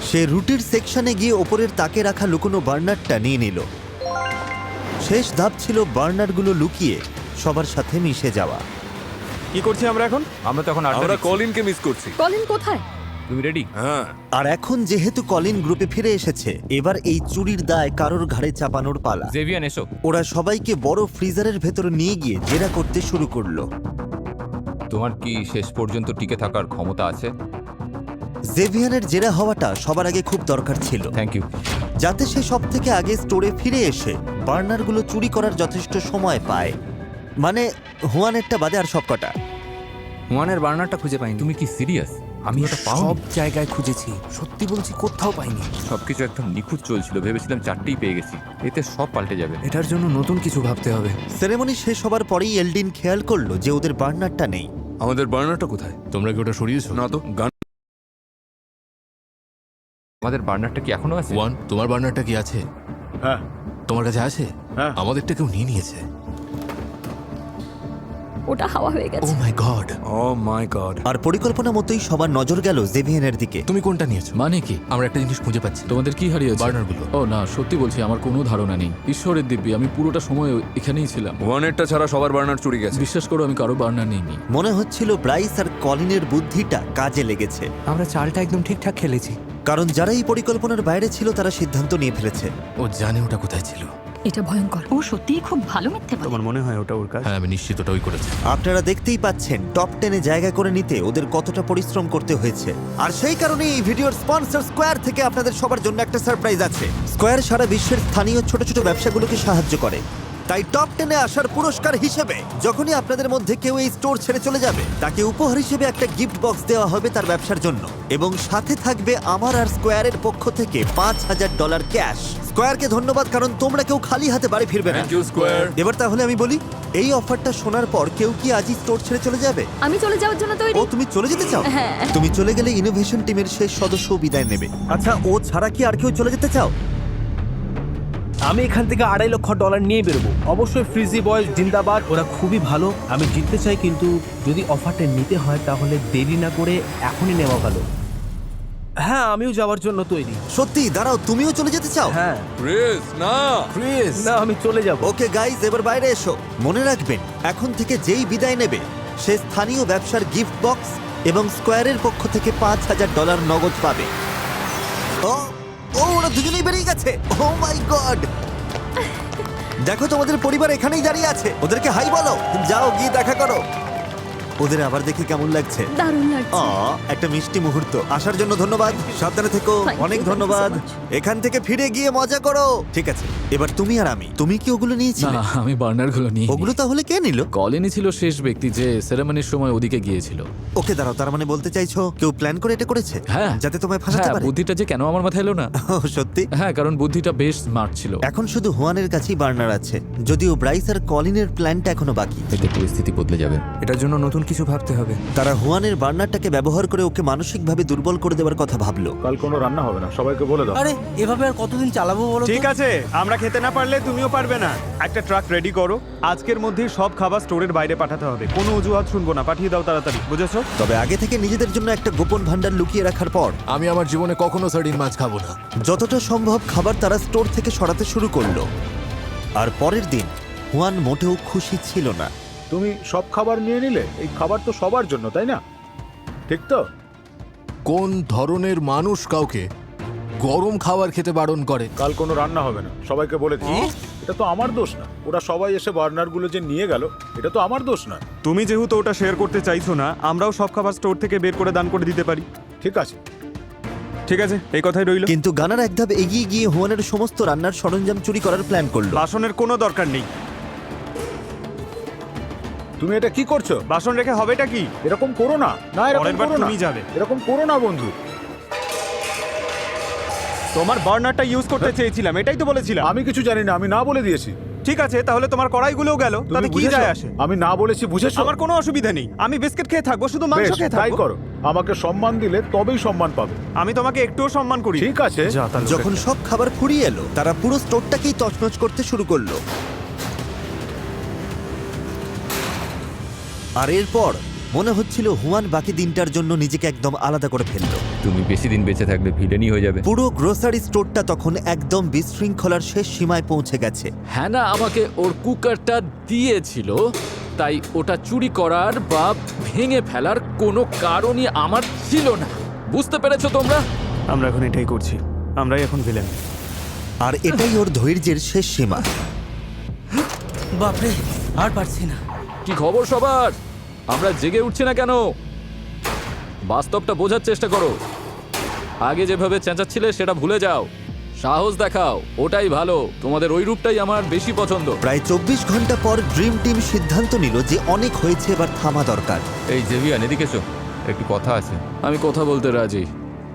সে রুটির সেকশনে গিয়ে ওপরের তাকে রাখা লুকোনো বার্নারটা নিয়ে নিল। শেষ ধাপ ছিল বার্নারগুলো লুকিয়ে সবার সাথে মিশে যাওয়া। কি করছি আমরা এখন? আমরা তখন আমরা কলিনকে মিস করছি। কলিন কোথায়? তুমি রেডি? হ্যাঁ, আর এখন যেহেতু কলিন গ্রুপে ফিরে এসেছে, এবার এই চুরির দায় কারোর ঘাড়ে চাপানোর পালা। জেভিয়ান এসো। ওরা সবাইকে বড় ফ্রিজারের ভেতর নিয়ে গিয়ে জেরা করতে শুরু করলো। তোমার কি শেষ পর্যন্ত টিকে থাকার ক্ষমতা আছে? জেভিয়ানের জেরা হওয়াটা সবার আগে খুব দরকার ছিল, থ্যাংক ইউ। যাতে সে সব থেকে আগে স্টোরে ফিরে এসে বার্নারগুলো চুরি করার যথেষ্ট সময় পায়। মানে হুয়ানেরটা বাদে আর সবকটা। ওয়ানের বার্নারটা খুঁজে পাইনি। তুমি কি সিরিয়াস? আমি ওটা পাও? সব জায়গায় খুঁজেছি, সত্যি বলছি কোথাও পাইনি। সবকিছু একদম নিখুঁত চলছিল, ভেবেছিলাম 4টেই পেয়ে গেছি। এতে সব পাল্টে যাবে। এটার জন্য নতুন কিছু ভাবতে হবে। সেরেমনি শেষ হবার পরেই এলডিন খেয়াল করলো যে ওদের বার্নারটা নেই। আমাদের বার্নারটা কোথায়? তোমরা কি ওটা সরিয়েছো? না তো, গান। আমাদের বার্নারটা কি এখনো আছে? ওয়ান, তোমার বার্নারটা কি আছে? হ্যাঁ তোমার কাছে আছে? হ্যাঁ। আমাদেরটা কেউ নিয়ে নিয়েছে। ওটা হাওয়া হয়ে ও গেছে। মাই গড। ও মাই গড। আর পরিকল্পনা মতোই সবার নজর গেল জেভিয়ানের দিকে। তুমি কোনটা নিয়েছো? মানে কি? আমরা একটা জিনিস খুঁজে পাচ্ছি। তোমাদের কি হারিয়েছে? বার্নারগুলো। ও না, সত্যি বলছি আমার কোনো ধারণা নেই। ঈশ্বরের দিব্যি, আমি পুরোটা সময় এখানেই ছিলাম। ওয়ানেরটা ছাড়া সবার বার্নার চুরি গেছে। বিশ্বাস করো, আমি কারো বার্নার নিইনি। মনে হচ্ছিল ব্রাইস আর কলিনের বুদ্ধিটা কাজে লেগেছে, আমরা চালটা একদম ঠিকঠাক খেলেছি। কারণ যারা এই পরিকল্পনার বাইরে ছিল তারা সিদ্ধান্ত নিয়ে ফেলেছে। ও জানে ওটা কোথায় ছিল। এটা ভয়ঙ্কর। ও সত্যিই খুব ভালো মিথ্যে বলে। তোমার মনে হয় ওটা ওর কাজ? হ্যাঁ, আমি নিশ্চিত ওটা ওই করেছে। আপনারা দেখতেই পাচ্ছেন টপ 10-এ জায়গা করে নিতে ওদের কতটা পরিশ্রম করতে হয়েছে। আর সেই কারণে এই ভিডিওর স্পন্সর স্কোয়ার থেকে আপনাদের সবার জন্য একটা সারপ্রাইজ আছে। স্কোয়ার সারা বিশ্বের স্থানীয় ছোট ছোট ব্যবসাগুলোকে সাহায্য করে, তাই টপ 10-এ আসার পুরস্কার হিসেবে যখনই আপনাদের মধ্যে কেউ এই স্টোর ছেড়ে চলে যাবে, তাকে উপহার হিসেবে একটা গিফট বক্স দেওয়া হবে তার ব্যবসার জন্য, এবং সাথে থাকবে আমার আর স্কোয়ারের পক্ষ থেকে $5,000 ক্যাশ। স্কোয়ারকে ধন্যবাদ, কারণ তোমরা কেউ খালি হাতে বাড়ি ফিরবে না। Thank you square. এবার তাহলে আমি বলি, এই অফারটা শোনার পর কেউ কি আজই স্টোর ছেড়ে চলে যাবে? আমি চলে যাওয়ার জন্য তৈরি। ও, তুমি চলে যেতে চাও? হ্যাঁ। তুমি চলে গেলে ইনোভেশন টিমের শেষ সদস্য বিদায় নেবে। আচ্ছা, ও ছাড়া কি আর কেউ চলে যেতে চাও? আমি এখান থেকে $2.5 লক্ষ নিয়ে বেরোবো। অবশ্যই ফ্রিজি বয়েজ জিন্দাবাদ, ওরা খুবই ভালো। আমি জিততে চাই, কিন্তু যদি অফারটা নিতে হয় তাহলে দেরি না করে এখনই নেওয়া ভালো। হ্যাঁ, আমিও যাওয়ার জন্য তৈরি। সত্যি? দাঁড়াও, তুমিও চলে যেতে চাও? হ্যাঁ। ক্রিস, না। ক্রিস, না, আমি চলে যাব। ওকে গাইজ, এবার বাইরে এসো। মনে রাখবেন, এখন থেকে যেই বিদায় নেবে সে স্থানীয় ব্যবসার গিফট বক্স এবং স্কোয়ারের পক্ষ থেকে $5,000 নগদ পাবে। ও ও, ওরা দুজনেই বেরিয়ে গেছে। ও মাই গড! দেখো, তোমাদের পরিবার এখানেই দাঁড়িয়ে আছে। ওদেরকে হাই বলো। যাও গিয়ে দেখা করো। ওদের আবার দেখে কেমন লাগছে? দারুণ লাগছে। একটা মিষ্টি মুহূর্ত। আসার জন্য ধন্যবাদ, সাবধানে থেকো। Thank you, অনেক thank you so ধন্যবাদ। much. এখান থেকে ফিরে গিয়ে মজা করো। ঠিক আছে, এবার তুমি আর আমি। তুমি কি ওগুলো নিয়েছিলে? না, আমি বার্নারগুলো নিই। ওগুলো তাহলে কে নিল? কলিনই ছিল শেষ ব্যক্তি যে সেরেমনির সময় ওদিকে গিয়েছিল। ওকে দাঁড়াও, তার মানে বলতে চাইছো কেউ প্ল্যান করে এটা করেছে? হ্যাঁ, যাতে তোমায় ফাঁসাতে হ্যাঁ, পারে? বুদ্ধিটা যে কেন আমার মাথায় এলো না। ও, সত্যি? হ্যাঁ, কারণ বুদ্ধিটা বেশ স্মার্ট ছিল। এখন শুধু হুয়ানের কাছেই বার্নার আছে, যদিও ব্রাইস আর কলিনের প্ল্যানটা এখনো বাকি। এতে পরিস্থিতি বদলে যাবে। এটার জন্য নতুন কিছু ভাবতে হবে। তারা হুয়ানের বার্নারটাকে ব্যবহার করে ওকে মানসিকভাবে দুর্বল করে দেওয়ার কথা ভাবলো। কাল কোনো রান্না হবে না, সবাইকে বলে দাও। আরে এভাবে আর কতদিন চালাবো বলো তো? ঠিক আছে, আমরা খেতে না পারলে তুমিও পারবে না। একটা ট্রাক রেডি করো, আজকের মধ্যেই সব খাবার স্টোরের বাইরে পাঠাতে হবে। কোনো অজুহাত শুনবো না, পাঠিয়ে দাও তাড়াতাড়ি, বুঝেছো? তবে আগে থেকে নিজেদের জন্য একটা গোপন ভান্ডার লুকিয়ে রাখার পর আমি আমার জীবনে কখনো সার্ডিন মাছ খাবো না। যতটা সম্ভব খাবার তারা স্টোর থেকে সরাতে শুরু করলো। আর পরের দিন হুয়ান মোটেও খুশি ছিল না। তুমি সব খাবার নিয়ে নিলে? এই খাবার তো সবার জন্য, তাই না? ঠিক তো? কোন ধরনের মানুষ কাউকে গরম খাবার খেতে বারণ করে? কাল কোনো রান্না হবে না, সবাইকে বলে দিই। এটা তো আমার দোষ না। ওরা সবাই এসে বার্নারগুলো যে নিয়ে গেল, এটা তো আমার দোষ না। তুমি যেহেতু ওটা শেয়ার করতে চাইছো না, আমরাও সব খাবার স্টোর থেকে বের করে দান করে দিতে পারি। ঠিক আছে, ঠিক আছে, এই কথাই রইল। কিন্তু গানার এক ধাপ এগিয়ে গিয়ে হুয়ানের সমস্ত রান্নার সরঞ্জাম চুরি করার প্ল্যান করলো। বাসনের কোনো দরকার নেই। তুমি এটা কি করছো? বাসন রেখে হবেটা কি? এরকম করো না। না, এরকম পরের বার করো না। তুমি যাবে। এরকম করো না বন্ধু। তোমার বার্নারটা ইউজ করতে চেয়েছিলাম, এটাই তো বলেছিলাম। আমি কিছু জানি না, আমি না বলে দিয়েছি। ঠিক আছে, তাহলে তোমার কড়াইগুলোও গেল, তুমি তাতে কি বুঝেছো? যায় আসে? আমি না বলেছি, বুঝেছো? আমার কোনো অসুবিধা নেই, আমি বিস্কিট খেয়ে থাকবো, শুধু মাংস বেশ, খেয়ে তাই থাকবো। করো। আমাকে সম্মান দিলে তবেই সম্মান পাবে। আমি তোমাকে একটুও সম্মান করি। ঠিক আছে। যা, তাহলে যখন সব খাবার ফুরিয়ে এলো তারা পুরো স্টোরটাকেই তছনছ করতে শুরু করলো। আর এরপর মনে হচ্ছিল হুয়ান বাকি দিনটার জন্য নিজেকে একদম আলাদা করে ফেললো। তুমি বেশি দিন বেঁচে থাকলে ভিলেনই হয়ে যাবে। পুরো গ্রোসারি স্টোরটা তখন একদম বিশৃঙ্খলার শেষ সীমায় পৌঁছে গেছে। হ্যানা আমাকে ওর কুকারটা দিয়েছিল, তাই ওটা চুরি করার বা ভেঙে ফেলার কোনো কারণই আমার ছিল না। বুঝতে পেরেছো তোমরা? আমরা এখন এটাই করছি, আমরাই এখন ভিলেন। আর এটাই ওর ধৈর্যের শেষ সীমা। বাপরে, আর পারছি না। কি খবর সবার? আমরা জেগে উঠছি না কেন? বাস্তবটা বোঝার চেষ্টা করো। আগে যেভাবে চেঁচাচ্ছিলে সেটা ভুলে যাও, সাহস দেখাও, ওটাই ভালো। তোমাদের ওই রূপটাই আমার বেশি পছন্দ। প্রায় 24 ঘন্টা পর ড্রিম টিম সিদ্ধান্ত নিল যে অনেক হয়েছে, এবার থামা দরকার। এই জেভিয়ান, এদিকে এসো, একটু কথা আছে। আমি কথা বলতে রাজি।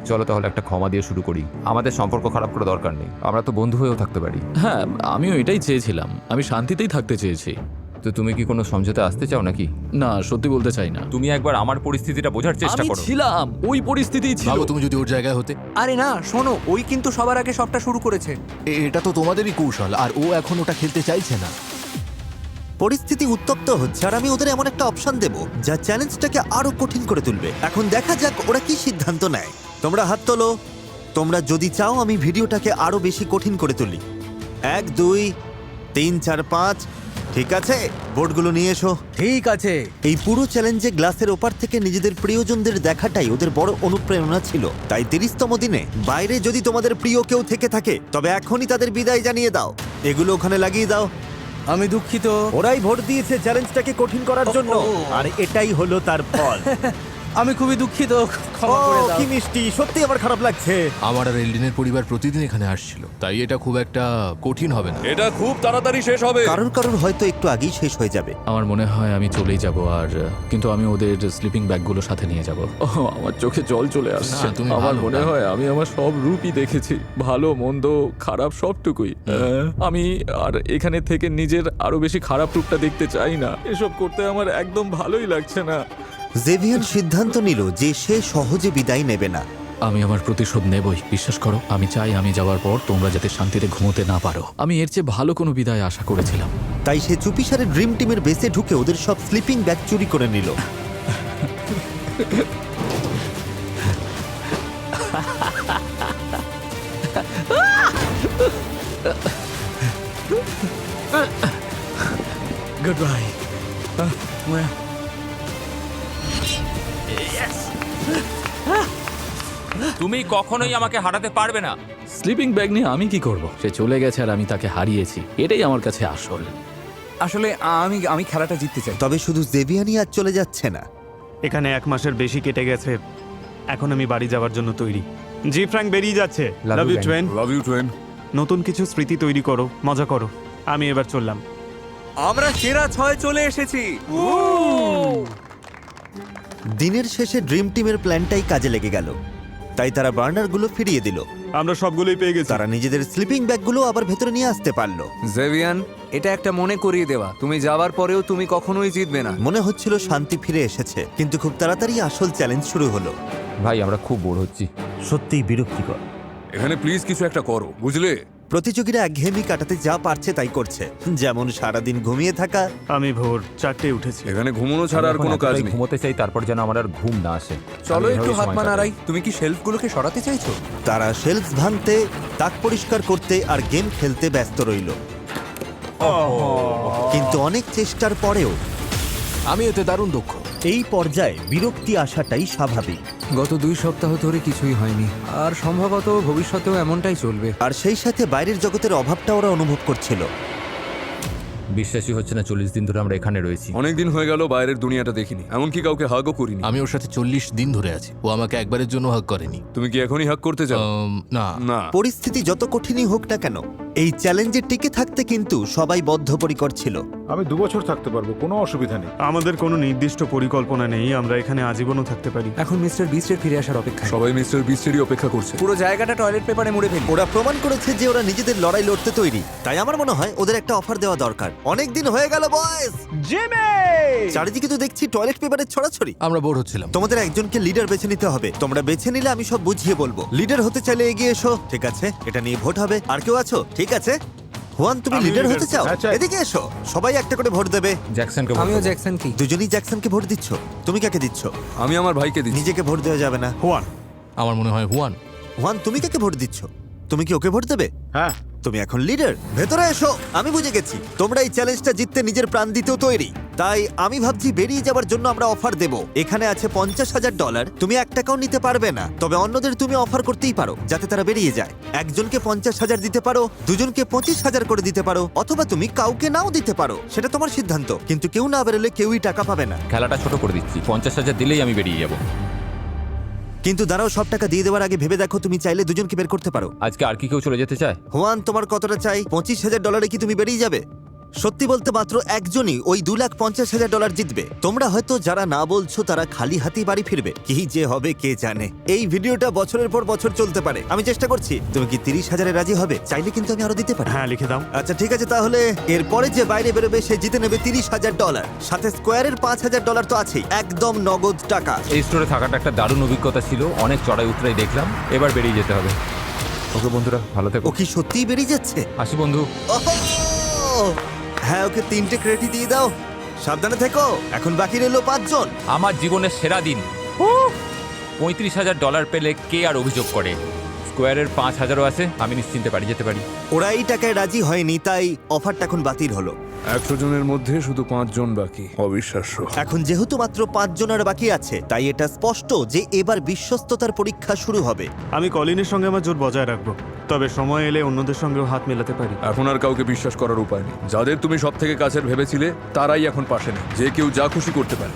চলো তাহলে একটা ক্ষমা দিয়ে শুরু করি। আমাদের সম্পর্ক খারাপ করা দরকার নেই, আমরা তো বন্ধু হয়েও থাকতে পারি। হ্যাঁ, আমিও এটাই চেয়েছিলাম। আমি শান্তিতেই থাকতে চেয়েছি। তো তুমি কি কোনো সমঝোতা আসতে চাও নাকি? না, সত্যি বলতে চাই না। তুমি একবার আমার পরিস্থিতিটা বোঝার চেষ্টা আমি করো। ছিলাম ওই পরিস্থিতিই ছিল। ভাবো তুমি যদি ওর জায়গায় হতে। আরে না, শোনো, ওই কিন্তু সবার আগে সবটা শুরু করেছে। এটা তো তোমাদেরই কৌশল, আর ও এখন ওটা খেলতে চাইছে না। পরিস্থিতি উত্তপ্ত হচ্ছে আর আমি ওদের এমন একটা অপশন দেব যা চ্যালেঞ্জটাকে আরো কঠিন করে তুলবে। এখন দেখা যাক ওরা কি সিদ্ধান্ত নেয়। তোমরা হাত তোলো, তোমরা যদি চাও আমি ভিডিওটাকে আরো বেশি কঠিন করে তুলি। 1 2 3 4 5। ঠিক আছে, বোর্ডগুলো নিয়ে এসো। ঠিক আছে। এই পুরো চ্যালেঞ্জে গ্লাসের ওপার থেকে নিজেদের প্রিয়জনদের দেখাটাই ওদের বড় অনুপ্রেরণা ছিল। তাই 30তম দিনে বাইরে যদি তোমাদের প্রিয় কেউ থেকে থাকে তবে এখনই তাদের বিদায় জানিয়ে দাও। এগুলো ওখানে লাগিয়ে দাও। আমি দুঃখিত। ওরাই ভোট দিয়েছে চ্যালেঞ্জটাকে কঠিন করার জন্য, আর এটাই হলো তার ফল। আমি খুবই দুঃখিত, ক্ষমা করে দাও। কি মিষ্টি, সত্যি আমার খারাপ লাগছে। আমার আর এলডিনের পরিবার প্রতিদিন এখানে আসছিল, তাই এটা খুব একটা কঠিন হবে না। এটা খুব তাড়াতাড়ি শেষ হবে। কারোর কারোর হয়তো একটু আগেই শেষ হয়ে যাবে। আমার মনে হয় আমি চলেই যাব, আর কিন্তু আমি ওদের স্লিপিং ব্যাগগুলো সাথে নিয়ে যাব। আমার চোখে জল চলে আসছে। না, তুমি আমার ভালো মনে না। হয় আমি আমার সব রূপই দেখেছি, ভালো মন্দ খারাপ সবটুকুই। আমি আর এখানে থেকে নিজের আরো বেশি খারাপ রূপটা দেখতে চাই না। এসব করতে আমার একদম ভালোই লাগছে না। জেভিয়ান সিদ্ধান্ত নিল যে সে সহজে বিদায় নেবে না। আমি আমার প্রতিশোধ নেবই, বিশ্বাস করো। আমি চাই আমি যাওয়ার পর তোমরা যাতে শান্তিতে ঘুমোতে না পারো। আমি এর চেয়ে ভালো কোনো বিদায় আশা করেছিলাম। তাই সে চুপিসারে ড্রিম টিমের বেসে ঢুকে ওদের সব স্লিপিং ব্যাগ চুরি করে নিল। Good bye. তুমি কখনোই আমাকে হারাতে পারবে না। স্লিপিং ব্যাগ নিয়ে আমি কি করব? সে চলে গেছে আর আমি তাকে হারিয়েছি, এটাই আমার কাছে আসল। আসলে আমি খেলাটা জিততে চাই। তবে শুধু জেভিয়ানই আজ চলে যাচ্ছে না। এখানে 1 মাসের বেশি কেটে গেছে, এখন আমি বাড়ি যাওয়ার জন্য তৈরি। জি ফ্র্যাঙ্ক বেরিয়ে যাচ্ছে। Love you Tuyen. Love you Tuyen. নতুন কিছু স্মৃতি তৈরি করো, মজা করো। আমি এবার চললাম। আমরা সেরা 6 চলে এসেছি। দিনের শেষে ড্রিম টিমের প্ল্যানটাই কাজে লেগে গেল, তাই তারা বার্নারগুলো ফিরিয়ে দিল। আমরা সবগুলোই পেয়ে গেছি। তারা নিজেদের স্লিপিং ব্যাগগুলো আবার ভেতরে নিয়ে আসতে পারলো। জেভিয়ান, এটা একটা মনে করিয়ে দেওয়া, তুমি যাওয়ার পরেও তুমি কখনোই জিতবে না। মনে হচ্ছিল শান্তি ফিরে এসেছে, কিন্তু খুব তাড়াতাড়ি আসল চ্যালেঞ্জ শুরু হলো। ভাই, আমরা খুব বোর হচ্ছি। সত্যিই বিরক্তিকর। এখানে প্লিজ কিছু একটা করো, বুঝলে? প্রতিযোগীরা একঘেয়েমি কাটাতে যা পারছে তাই করছে, যেমন সারাদিন ঘুমিয়ে থাকা। আমি ভোর 4টে উঠেছি। এখানে ঘুমানো ছাড়া আর কোনো কাজ নেই। ঘুমোতে চাই, তারপর যেন আমার আর ঘুম না আসে। চলো আমি একটু এভাবেই হাত সময় পা কাটাই। নাড়াই। তুমি কি শেলফগুলোকে সরাতে চাইছো? তারা শেলফ ভাঙতে, তাক পরিষ্কার করতে আর গেম খেলতে ব্যস্ত রইল। কিন্তু অনেক চেষ্টার পরেও আমি এতে দারুণ দক্ষ। এই পর্যায়ে বিরক্তি আসাটাই স্বাভাবিক। গত 2 সপ্তাহ ধরে কিছুই হয়নি, আর সম্ভবত ভবিষ্যতেও এমনটাই চলবে। আর সেই সাথে বাইরের জগতের অভাবটা ওরা অনুভব করছিল। বিশ্বাসই হচ্ছে না 40 দিন ধরে আমরা এখানে রয়েছি। অনেকদিন হয়ে গেল বাইরের দুনিয়াটা দেখিনি, এমনকি কাউকে হাগও করিনি। আমি ওর সাথে 40 দিন ধরে আছি, ও আমাকে একবারের জন্য হাগ করেনি। তুমি কি এখনই হাগ করতে চাও? না না। পরিস্থিতি যত কঠিনই হোক না কেন, এই চ্যালেঞ্জে টিকে থাকতে কিন্তু সবাই বদ্ধপরিকর ছিল। আমি 2 বছর থাকতে পারবো, কোনো অসুবিধা নেই। আমাদের কোনো নির্দিষ্ট পরিকল্পনা নেই, আমরা এখানে আজীবনও থাকতে পারি। এখন মিস্টার বিস্টের ফিরে আসার অপেক্ষা। সবাই মিস্টার বিস্টেরই অপেক্ষা করছে। পুরো জায়গাটা টয়লেট পেপারে মুড়ে ফেলি। ওরা প্রমাণ করেছে যে ওরা নিজেদের লড়াই লড়তে তৈরি, তাই আমার মনে হয় ওদের একটা অফার দেওয়া দরকার। অনেক দিন হয়ে গেল বয়েজ, চারিদিকে তো দেখছি টয়লেট পেপারের ছড়াছড়ি। আমরা বোর হচ্ছিলাম। তোমাদের একজনকে লিডার বেছে নিতে হবে। তোমরা বেছে নিলে আমি সব বুঝিয়ে বলবো। লিডার হতে চাইলে এগিয়ে এসো, ঠিক আছে? এটা নিয়ে ভোট হবে। আর কেউ আছো? ঠিক আছে। হুয়ান, তুমি আমি লিডার leader হতে চাও? আচ্ছা। এদিকে এসো, সবাই একটা করে ভোট দেবে। জ্যাকসনকে আমিও জ্যাকসন কি। দুজনেই জ্যাকসনকে ভোট দিচ্ছ। তুমি কাকে দিচ্ছ? আমি আমার ভাইকে দিচ্ছি। নিজেকে ভোট দেওয়া যাবে না। হুয়ান, আমার মনে হয় হুয়ান। হুয়ান, তুমি কাকে ভোট দিচ্ছ? তুমি কি ওকে ভোট দেবে? হ্যাঁ, তুমি এখন লিডার। ভেতরে এসো, আমি বুঝে গেছি তোমরা এই চ্যালেঞ্জটা জিততে নিজের প্রাণ দিতেও তৈরি। তাই আমি ভাবছি বেরিয়ে যাবার জন্য আমরা অফার দেব। এখানে আছে $50,000। তুমি 1 টাকাও নিতে পারবে না, তবে অন্যদের তুমি অফার করতেই পারো যাতে তারা বেরিয়ে যায়। একজনকে 50,000 দিতে পারো, দুজনকে 25,000 করে দিতে পারো, অথবা তুমি কাউকে নাও দিতে পারো। সেটা তোমার সিদ্ধান্ত, কিন্তু কেউ না বেরোলে কেউই টাকা পাবে না। খেলাটা ছোট করে দিচ্ছি, 50,000 দিলেই আমি বেরিয়ে যাব। কিন্তু দাঁড়াও, সব টাকা দিয়ে দেওয়ার আগে ভেবে দেখো, তুমি চাইলে দুজনকে বের করতে পারো। আজকে আর কি কেউ চলে যেতে চায়? হুয়ান, তোমার কতটা চাই? $25,000 কি তুমি বেরিয়ে যাবে? সত্যি বলতে মাত্র একজনই ওই $250,000 জিতবে। তোমরা হয়তো যারা না বলছো তারা খালি হাতেই বাড়ি ফিরবে। কি যে হবে কে জানে। এই ভিডিওটা বছরের পর বছর চলতে পারে। আমি চেষ্টা করছি। তুমি কি 30,000-এ রাজি হবে? চাইলে কিন্তু আমি আরো দিতে পারি। হ্যাঁ লিখে দাও। আচ্ছা ঠিক আছে, তাহলে এরপরে যে বাইরে বেরোবে সে জিতে নেবে $30,000। সাথে স্কোয়ারের $5,000 তো আছেই, একদম নগদ টাকা। এই স্টোরে থাকাটা একটা দারুণ অভিজ্ঞতা ছিল, অনেক চড়াই উতরাই দেখলাম। এবার বেরিয়ে যেতে হবে। ওকে বন্ধুরা, ভালো থেকো। ও কি সত্যিই বেরিয়ে যাচ্ছে? আসি বন্ধু। ওহো! হ্যাঁ, ওকে 3টে ক্রেডি দিয়ে দাও। সাবধানে থেকো। এখন বাকি রইলো 5 জন। আমার জীবনের সেরা দিন। $35,000 পেলে কে আর অভিযোগ করে? স্কোয়ারের 5,000ও আছে, আমি নিশ্চিন্তে বাড়ি যেতে পারি। ওরা এই টাকায় রাজি হয়নি, তাই অফারটা এখন বাতিল হলো। 100 জনের মধ্যে শুধু 5 জন বাকি। অবিশ্বাস্য। এখন যেহেতু মাত্র 5 জনের বাকি আছে, তাই এটা স্পষ্ট যে এবার বিশ্বস্ততার পরীক্ষা শুরু হবে। আমি কলিনের সঙ্গে আমার জোর বজায় রাখবো, তবে সময় এলে অন্যদের সঙ্গেও হাত মেলাতে পারি। এখন আর কাউকে বিশ্বাস করার উপায় নেই। যাদের তুমি সব থেকে কাছের ভেবেছিলে তারাই এখন পাশে নেই। যে কেউ যা খুশি করতে পারে।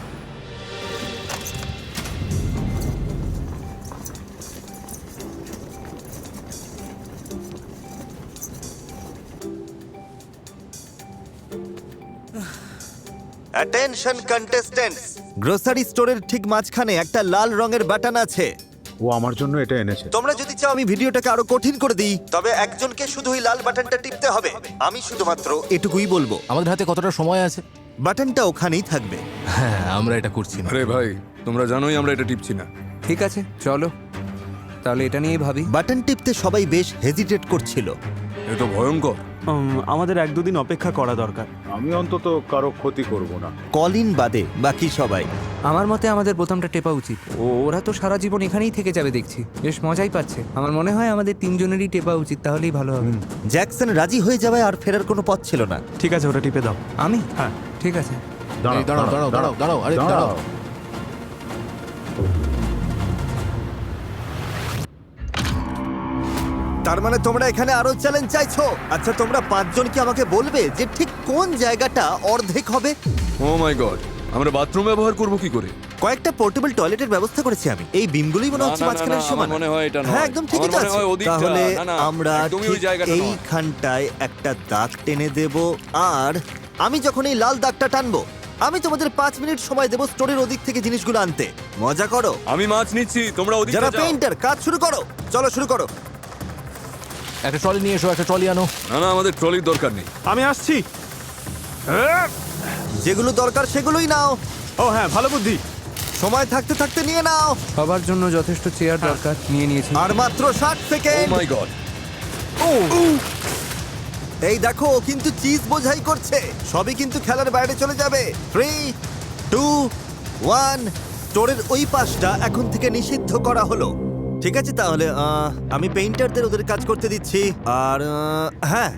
অ্যাটেনশন কন্টেস্ট্যান্টস, গ্রোসারি স্টোরের ঠিক মাঝখানে একটা লাল রঙের বাটন আছে। ও আমার জন্য এটা এনেছে। তোমরা যদি চাও আমি ভিডিওটাকে আরো কঠিন করে দিই, তবে একজনকে শুধু ওই লাল বাটনটা টিপতে হবে। আমি শুধুমাত্র এটুকুই বলবো। আমাদের হাতে কতটা সময় আছে? বাটনটা ওখানেই থাকবে। হ্যাঁ, আমরা এটা করছি না। আরে ভাই, তোমরা জানোই আমরা এটা টিপছি না। ঠিক আছে, চলো তাহলে এটা নিয়েই ভাবি। বাটন টিপতে সবাই বেশ হেজিটেট করছিল। এ তো ভয়ঙ্কর। আমাদের 1-2 দিন অপেক্ষা করা দরকার। আমি অন্তত কারো ক্ষতি করব না। কলিন বাদে বাকি সবাই। আমার মতে আমাদের বোতামটা টেপা উচিত। ওরা তো সারা জীবন এখানেই থেকে যাবে দেখছি, বেশ মজাই পাচ্ছে। আমার মনে হয় আমাদের 3 জনেরই টেপা উচিত, তাহলেই ভালো হবে। জ্যাকসন রাজি হয়ে যাওয়ায় আর ফেরার কোনো পথ ছিল না। ঠিক আছে, ওটা টিপে দাও। আমি? হ্যাঁ ঠিক আছে। এই দাঁড়াও দাঁড়াও দাঁড়াও দাঁড়াও, আরে দাঁড়াও। তার মানে তোমরা এখানে আরো চ্যালেঞ্জ চাইছো? আচ্ছা, তোমরা 5 জন কি আমাকে বলবে যে ঠিক কোন জায়গাটা অর্ধেক হবে? ও মাই গড, আমরা বাথরুম ব্যবহার করব কি করে? কয়েকটা পোর্টেবল টয়লেটের ব্যবস্থা করেছি আমি। এই বিমগুলোই মনে হচ্ছে না, না, মাঝখানের না, সমান। আমার মনে হয় এটা নয়। হ্যাঁ, একদম ঠিকই আমার তো মনে আছে। হয় ওদিকটা। তাহলে না, না, আমরা একদমই ওই ঠিক জায়গাটা নয়। এইখানটায় একটা দাগ টেনে দেব। আর আমি যখন এই লাল দাগটা টানবো, আমি তোমাদের 5 মিনিট সময় দেব স্টোরের ওদিক থেকে জিনিসগুলো আনতে। মজা করো। আমি মাছ নিচ্ছি, তোমরা ওদিকে যারা যাও। পেইন্টার, কাজ শুরু করো। চলো শুরু করো। একটা ট্রলি নিয়ে এসো, একটা ট্রলি আনো। না না, আমাদের ট্রলির দরকার নেই। আমি আসছি। যেগুলো দরকার সেগুলোই নাও। ও হ্যাঁ, ভালো বুদ্ধি। সময় থাকতে থাকতে নিয়ে নাও। সবার জন্য যথেষ্ট চেয়ার দরকার, নিয়ে নিয়েছি। আর মাত্র 60 ও সেকেন্ড। মাই গড। এই দেখো, ও কিন্তু চিজ বোঝাই করছে। সবই কিন্তু খেলার বাইরে চলে যাবে। 3, 2, 1। স্টোরের ওই পাশটা এখন থেকে নিষিদ্ধ করা হলো। ঠিক আছে, তাহলে আমি পেইন্টারদের ওদের কাজ করতে দিচ্ছি। আর হ্যাঁ,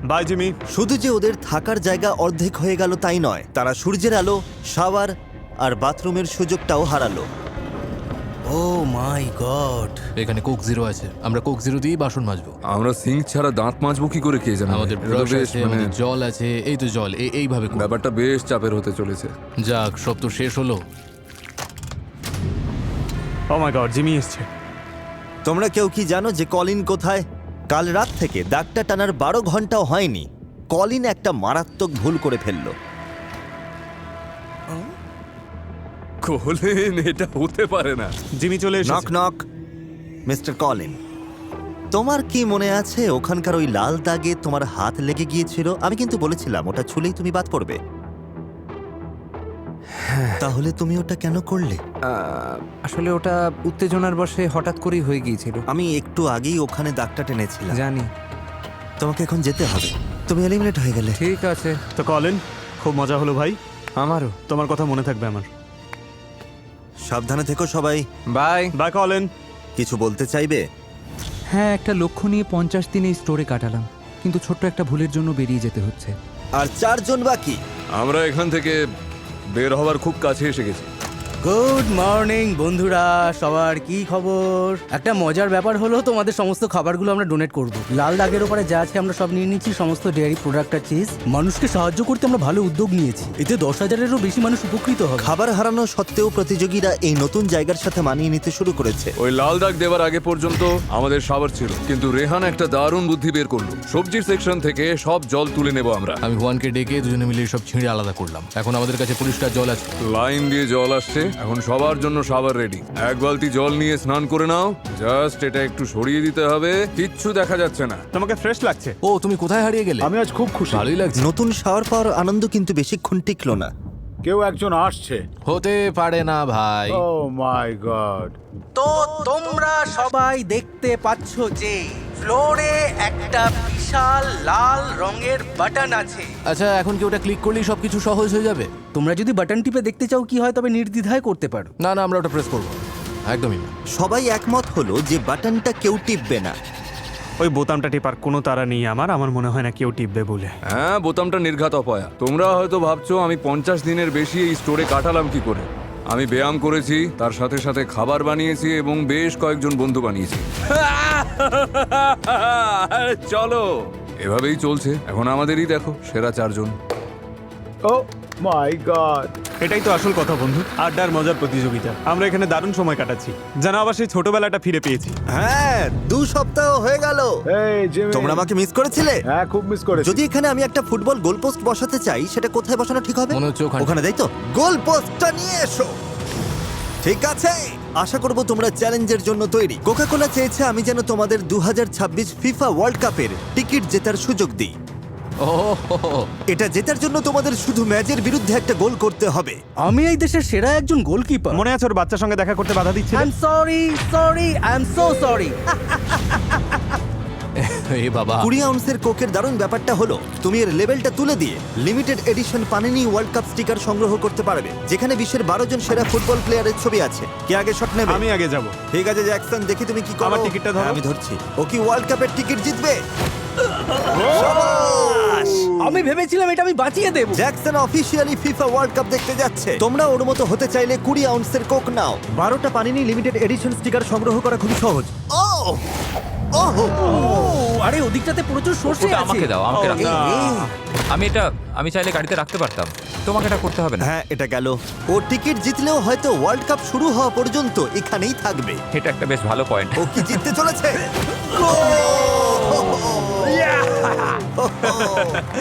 বাই জিমি। শুধু যে ওদের থাকার জায়গা অর্ধেক হয়ে গেল তাই নয়, তারা সূর্যের আলো, শাওয়ার আর বাথরুমের সুযোগটাও হারালো। ও ও মাই গড, এখানে কোক জিরো আছে, আমরা কোক জিরো দিয়েই বাসন মাজবো। আমরা সিঙ্ক ছাড়া দাঁত মাজবো কি করে কে জানে? আমাদের এটা তো ব্রাশ বেশ আছে, মানে আমাদের জল আছে, এই তো জল, এইভাবে করবো। ব্যাপারটা বেশ চাপের হতে চলেছে। যাক, সব তো শেষ হলো। ও মাই গড, জিমি এসছে। তোমরা কেউ কি জানো যে কলিন কোথায়? কাল রাত থেকে দাগটা টানার 12 ঘন্টাও হয়নি, কলিন একটা মারাত্মক ভুল করে ফেললো। কলিন, এটা হতে পারে না। জিমি চলে নক এসেছে। নক, মিস্টার কলিন, তোমার কি মনে আছে ওখানকার ওই লাল দাগে তোমার হাত লেগে গিয়েছিল? আমি কিন্তু বলেছিলাম ওটা ছুলেই তুমি বাদ পড়বে। তাহলে তুমি ওটা কেন করলে? আসলে ওটা উত্তেজনার বশে হঠাৎ করেই হয়ে গিয়েছিল। আমি একটু আগেই ওখানে দাগটা টেনেছিলাম। জানি। তোমাকে এখন যেতে হবে, তুমি এলিমিনেট হয়ে গেলে। ঠিক আছে। তো কলিন, খুব মজা হলো ভাই। আমারও। তোমার কথা মনে থাকবে আমার। সাবধানে থেকো সবাই। বাই। Bye Colin. কিছু বলতে চাইবে? হ্যাঁ, একটা লক্ষ্য নিয়ে 50 দিন এই স্টোরে কাটালাম, কিন্তু ছোট্ট একটা ভুলের জন্য বেরিয়ে যেতে হচ্ছে। আর 4 জন বাকি। আমরা এখান থেকে বের হওয়ার খুব কাছে এসে গেছি। গুড মর্নিং বন্ধুরা, সবার কি খবর? একটা মজার ব্যাপার হলো, তোমাদের সমস্ত খাবারগুলো আমরা ডোনেট করব। লাল দাগের ওপরে যা আছে আমরা সব নিয়ে নিচ্ছি, সমস্ত ডেয়ারি প্রোডাক্ট আর চিজ। মানুষকে সাহায্য করতে আমরা ভালো উদ্যোগ নিয়েছি, এতে 10,000-এরও বেশি মানুষ উপকৃত হবে। খাবার হারানো সত্ত্বেও প্রতিযোগীরা এই নতুন জায়গার সাথে মানিয়ে নিতে শুরু করেছে। ওই লাল দাগ দেওয়ার আগে পর্যন্ত আমাদের সাবার ছিল, কিন্তু রেহান একটা দারুণ বুদ্ধি বের করলো। সবজির সেকশন থেকে সব জল তুলে নেব আমরা। আমি ওয়ানকে ডেকে দুজনে মিলে সব ছিঁড়ে আলাদা করলাম। এখন আমাদের কাছে পরিষ্কার জল আছে। লাইন দিয়ে জল আসছে, এখন সবার জন্য সাবার রেডি। 1 বালতি জল নিয়ে স্নান করে নাও। জাস্ট এটা একটু সরিয়ে দিতে হবে, কিচ্ছু দেখা যাচ্ছে না। তোমাকে ফ্রেশ লাগছে। ও, তুমি কোথায় হারিয়ে গেলে? আমি আজ খুব খুশি। ভালোই লাগছে। নতুন শাওয়ার পাওয়ার আনন্দ কিন্তু বেশিক্ষণ টিকলো না। কেউ একজন আসছে। হতে পারে না ভাই। ও মাই গড। তো তোমরা সবাই দেখতে পাচ্ছ যে ফ্লোরে একটা বিশাল লাল রঙের বাটন আছে। আচ্ছা, এখন কি ওটা ক্লিক করলেই সবকিছু সহজ হয়ে যাবে? তোমরা যদি বাটন টিপে দেখতে চাও কি হয়, তবে নির্দ্বিধায় করতে পারো। না না, আমরা ওটা প্রেস করবো একদমই না। সবাই একমত হলো যে বাটনটা কেউ টিপবে না। ওই বোতামটা টিপার কোনো তাড়া নেই আমার মনে হয় না কেউ টিপবে বলে। হ্যাঁ, বোতামটা নির্ঘাত অপয়া। তোমরা হয়তো ভাবছো আমি 50 দিনের বেশি এই স্টোরে কাটালাম কি করে। আমি ব্যায়াম করেছি, তার সাথে সাথে খাবার বানিয়েছি এবং বেশ কয়েকজন বন্ধু বানিয়েছি। চলো, এভাবেই চলছে। এখন আমাদেরই দেখো, সেরা 4 জন। ও মাই গড। এটাই তো আসল কথা বন্ধু, আড্ডার মজার প্রতিযোগিতা। আমরা এখানে দারুণ সময় কাটাচ্ছি, যেন আবার সেই ছোটবেলাটা ফিরে পেয়েছি। হ্যাঁ, 2 সপ্তাহ হয়ে গেল। এই জিমি, তোমরা আমাকে মিস করেছিলে? হ্যাঁ, খুব মিস করেছি। যদি এখানে আমি একটা ফুটবল গোল পোস্ট বসাতে চাই, সেটা কোথায় বসানো ঠিক হবে? মনে হচ্ছে ওখানে। ওখানে, তাই তো? গোল পোস্টটা নিয়ে এসো। ঠিক আছে, আশা করব তোমরা চ্যালেঞ্জের জন্য তৈরি। কোকা-কোলা চেয়েছে আমি যেন তোমাদের 2026 ফিফা ওয়ার্ল্ড কাপের টিকিট জেতার সুযোগ দিই। ও, এটা জেতার জন্য তোমাদের শুধু ম্যাচের বিরুদ্ধে একটা গোল করতে হবে। আমি এই দেশের সেরা একজন গোলকিপার। মনে আছে ওর বাচ্চার সঙ্গে দেখা করতে বাধা দিচ্ছে? I am sorry, I am so sorry. এ বাবা। 20 আউন্সের কোকের দারুণ ব্যাপারটা হলো, তুমি এর লেভেলটা তুলে দিয়ে limited edition panini world cup sticker সংগ্রহ করতে পারবে, যেখানে বিশ্বের 12 জন সেরা ফুটবল প্লেয়ারের ছবি আছে। কে আগে শট নেবে? আমি আগে যাব। ঠিক আছে জ্যাকসন, দেখি তুমি কি করো। আমার টিকিটটা ধরো। হ্যাঁ, আমি ধরছি। ও কি ওয়ার্ল্ড কাপের টিকিট জিতবে? শাবাশ! আমি ভেবেছিলাম এটা আমি বাঁচিয়ে দেব। Jackson officially FIFA world cup দেখতে যাচ্ছে। তোমরা ওর মতো হতে চাইলে 20 আউন্সের কোক নাও। 12টা পানিনি লিমিটেড এডিশন স্টিকার সংগ্রহ করা খুব সহজ। ও ওহো, আরে ওদিকটাতে প্রচুর সর্ষে ওটা আছে। আমাকে দাও, আমাকে রাখো। এই, আমি চাইলে গাড়িতে রাখতে পারতাম, তোমাকে এটা করতে হবে না। হ্যাঁ, এটা গেল। ও টিকিট জিতলেও হয়তো ওয়ার্ল্ড কাপ শুরু হওয়া পর্যন্ত এখানেই থাকবে। এটা একটা বেশ ভালো পয়েন্ট। ও কি জিততে চলেছে?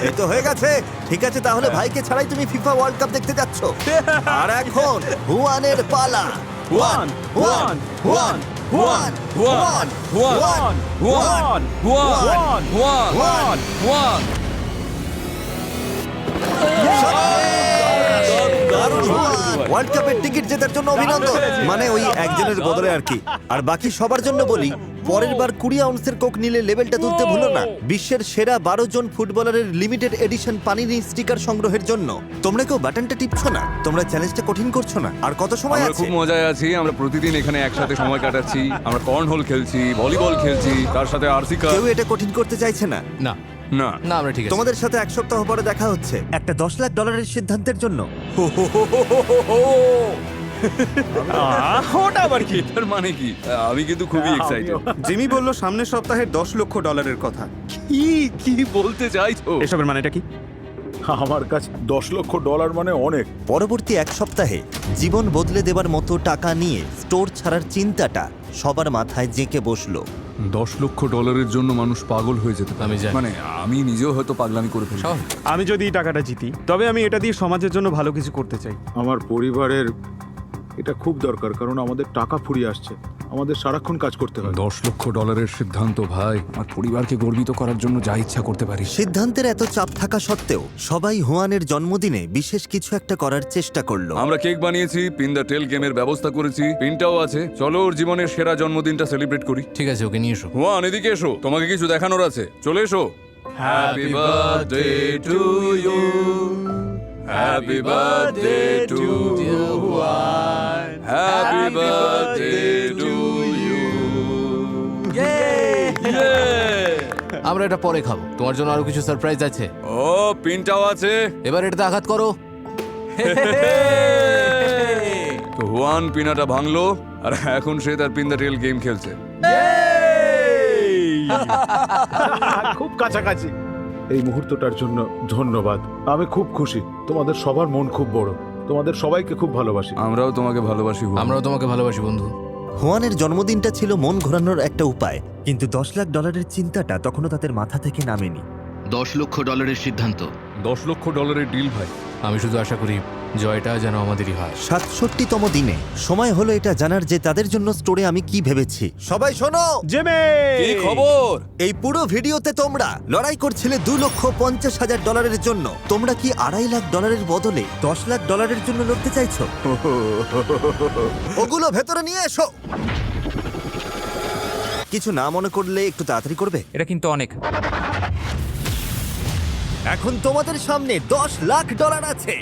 এই তো হয়ে গেছে। ঠিক আছে, তাহলে ভাইকে ছাড়াই তুমি ফিফা ওয়ার্ল্ড কাপ দেখতে যাচ্ছ। আর এখন হুয়ানের পালা। One one one one one one one one one one. World কাপের টিকিট জেতার জন্য অভিনন্দন। মানে ওই একজনের বদলে আর কি। আর বাকি সবার জন্য বলি, পরের বার 20 আউন্সের কোক নিলে লেভেলটা তুলতে ভুলো না। বিশ্বের সেরা 12 জন ফুটবলারের লিমিটেড এডিশন পানিনি স্টিকার সংগ্রহের জন্য। তোমরা কেউ বাটনটা টিপছো না, তোমরা চ্যালেঞ্জটা কঠিন করছো না। আর কত সময় আমরা আছে? খুব মজায় আছি। আমরা প্রতিদিন এখানে একসাথে সময় কাটাচ্ছি। আমরা কর্নহোল খেলছি, ভলিবল খেলছি, তার সাথে আরসি কাপ। কেউ এটা কঠিন করতে চাইছে না। না না না, আমরা ঠিক আছে। তোমাদের সাথে 1 সপ্তাহ পরে দেখা হচ্ছে একটা $10 লাখ সিদ্ধান্তের জন্য। ওটা আবার কি? এটার মানে কি? আমি কিন্তু খুবই এক্সাইটেড। জিমি বলল সামনের সপ্তাহে $10 লক্ষ কথা। কি বলতে চাইছো? এসবের মানেটা কি? আমার কাছে $10 লক্ষ মানে অনেক। পরবর্তী এক সপ্তাহে জীবন বদলে দেবার মতো টাকা নিয়ে স্টোর ছাড়ার চিন্তাটা সবার মাথায় জেঁকে বসলো। $10 লক্ষ জন্য মানুষ পাগল হয়ে যেতে পারে। আমি জানি। মানে আমি নিজেও হয়তো পাগলামি করে ফেলি। আমি যদি এই টাকাটা জিতি তবে আমি এটা দিয়ে সমাজের জন্য ভালো কিছু করতে চাই। আমার পরিবারের এটা খুব দরকার, কারণ আমাদের টাকা ফুরিয়ে আসছে, আমাদের সারাক্ষণ কাজ করতে হয়। $10 লক্ষ সিদ্ধান্ত ভাই, আমার পরিবারকে গর্বিত করার জন্য যা ইচ্ছা করতে পারি। সিদ্ধান্তের এত চাপ থাকা সত্ত্বেও সবাই হুয়ানের জন্মদিনে বিশেষ কিছু একটা করার চেষ্টা করলো। আমরা কেক বানিয়েছি, পিন দ্য টেল গেমের ব্যবস্থা করেছি, পিনটাও আছে। চলো ওর জীবনের সেরা জন্মদিনটা সেলিব্রেট করি। ঠিক আছে, ওকে নিয়ে এসো। হুয়ান, এদিকে এসো, তোমাকে কিছু দেখানোর আছে। চলে এসো। Happy birthday to you, happy birthday to Juan, happy birthday to you. আমরা এটা পরে খাবো, তোমার জন্য আরো কিছু সারপ্রাইজ আছে। ও, পিনটাও আছে। এবার এটাতে আঘাত করো। তো হুয়ান পিনাটা ভাঙলো, আর এখন সে তার পিন দ্য টেল গেম খেলছে। খুব কাছাকাছি। এই মুহূর্তটার জন্য ধন্যবাদ। আমি খুব খুশি। তোমাদের সবার মন খুব বড়। তোমাদের সবাইকে খুব ভালোবাসি। আমরাও তোমাকে ভালোবাসি হুয়ান। আমরাও তোমাকে ভালোবাসি বন্ধু। হুয়ানের জন্মদিনটা ছিল মন ঘোরানোর একটা উপায়, কিন্তু $10 লাখ চিন্তাটা তখনও তাদের মাথা থেকে নামেনি। $10 লক্ষ সিদ্ধান্ত। $10 লক্ষ ডিল ভাই। আমি শুধু আশা করি জয়টা যেন আমাদেরই হয়। 67তম দিনে সময় হলো এটা জানার যে তাদের জন্য স্টোরে আমি কি ভেবেছি। সবাই শোনো, জেমে কি খবর? এই পুরো ভিডিওতে তোমরা লড়াই করছিলে $2,50,000 জন্য। তোমরা কি $2.5 লাখ বদলে $10 লাখ জন্য লড়তে চাইছো? ওগুলো ভেতরে নিয়ে এসো। কিছু না মনে করলে একটু তাড়াতাড়ি করবে। এটা কিন্তু অনেক। এখন তোমাদের সামনে $10 লাখ আছে।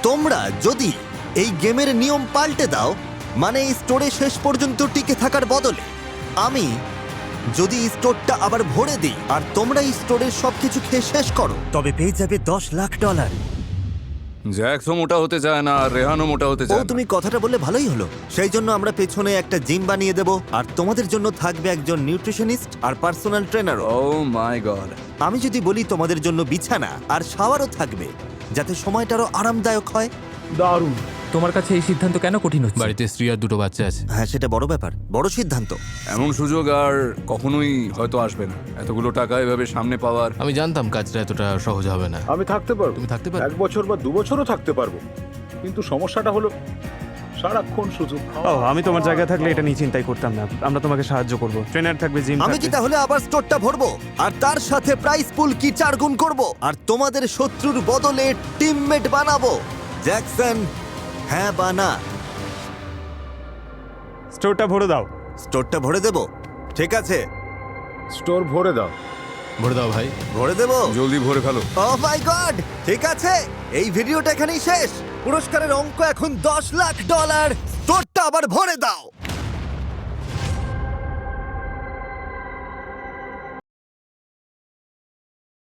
তোমরা যদি এই গেমের নিয়ম পাল্টে দাও, মানে এই স্টোরে শেষ পর্যন্ত টিকে থাকার বদলে আমি যদি এই স্টোরটা আবার ভরে দিই আর তোমরা এই স্টোরের সবকিছু খেয়ে শেষ করো, তবে পেয়ে যাবে $10 লাখ। জ্যাকসও মোটা হতে চায় না, আর রেহানও মোটা হতে ও, চায় না। তুমি কথাটা বললে ভালোই হলো। সেই জন্য আমরা পেছনে একটা জিম বানিয়ে দেব, আর তোমাদের জন্য থাকবে একজন নিউট্রিশনিস্ট আর পার্সোনাল ট্রেনার। ও মাই গড। আমি যদি বলি তোমাদের জন্য বিছানা আর শাওয়ারও থাকবে, যাতে সময়টারও আরামদায়ক হয়। দারুণ। তোমার কাছে এই সিদ্ধান্ত কেন কঠিন হচ্ছে? বাড়িতে স্ত্রী আর দুটো বাচ্চা আছে। হ্যাঁ, সেটা বড় ব্যাপার, বড় সিদ্ধান্ত। এমন সুযোগ আর কখনোই হয়তো আসবে না, এতগুলো টাকা এভাবে সামনে পাওয়ার। আমি জানতাম কাজটা এতটা সহজ হবে না। আমি থাকতে পারবো। তুমি থাকতে পারবে? 1 বছর বা 2 বছরও থাকতে পারবো, কিন্তু সমস্যাটা হলো সারাক্ষণ শুধু ও, আমি তোমার জায়গায় থাকলে এটা নিয়ে চিন্তাই করতাম না। আমরা তোমাকে সাহায্য করব, ট্রেনার থাকবে, জিম আমি কি তাহলে আবার স্টোরটা ভরবো, আর তার সাথে প্রাইস পুল কি 4 গুণ করব, আর তোমাদের শত্রুর বদলে টিমমেট বানাবো? জ্যাকসন, হ্যাঁ বা না? স্টোরটা ভরে দাও। স্টোরটা ভরে দেব? ঠিক আছে, স্টোর ভরে দাও। ভরে দাও ভাই। ভরে দেব। জলদি ভরে ফেলো। ও মাই গড, ঠিক আছে, এই ভিডিওটা এখানেই শেষ। পুরস্কারের অঙ্ক এখন $10 লাখ। স্টোরটা আবার ভরে দাও।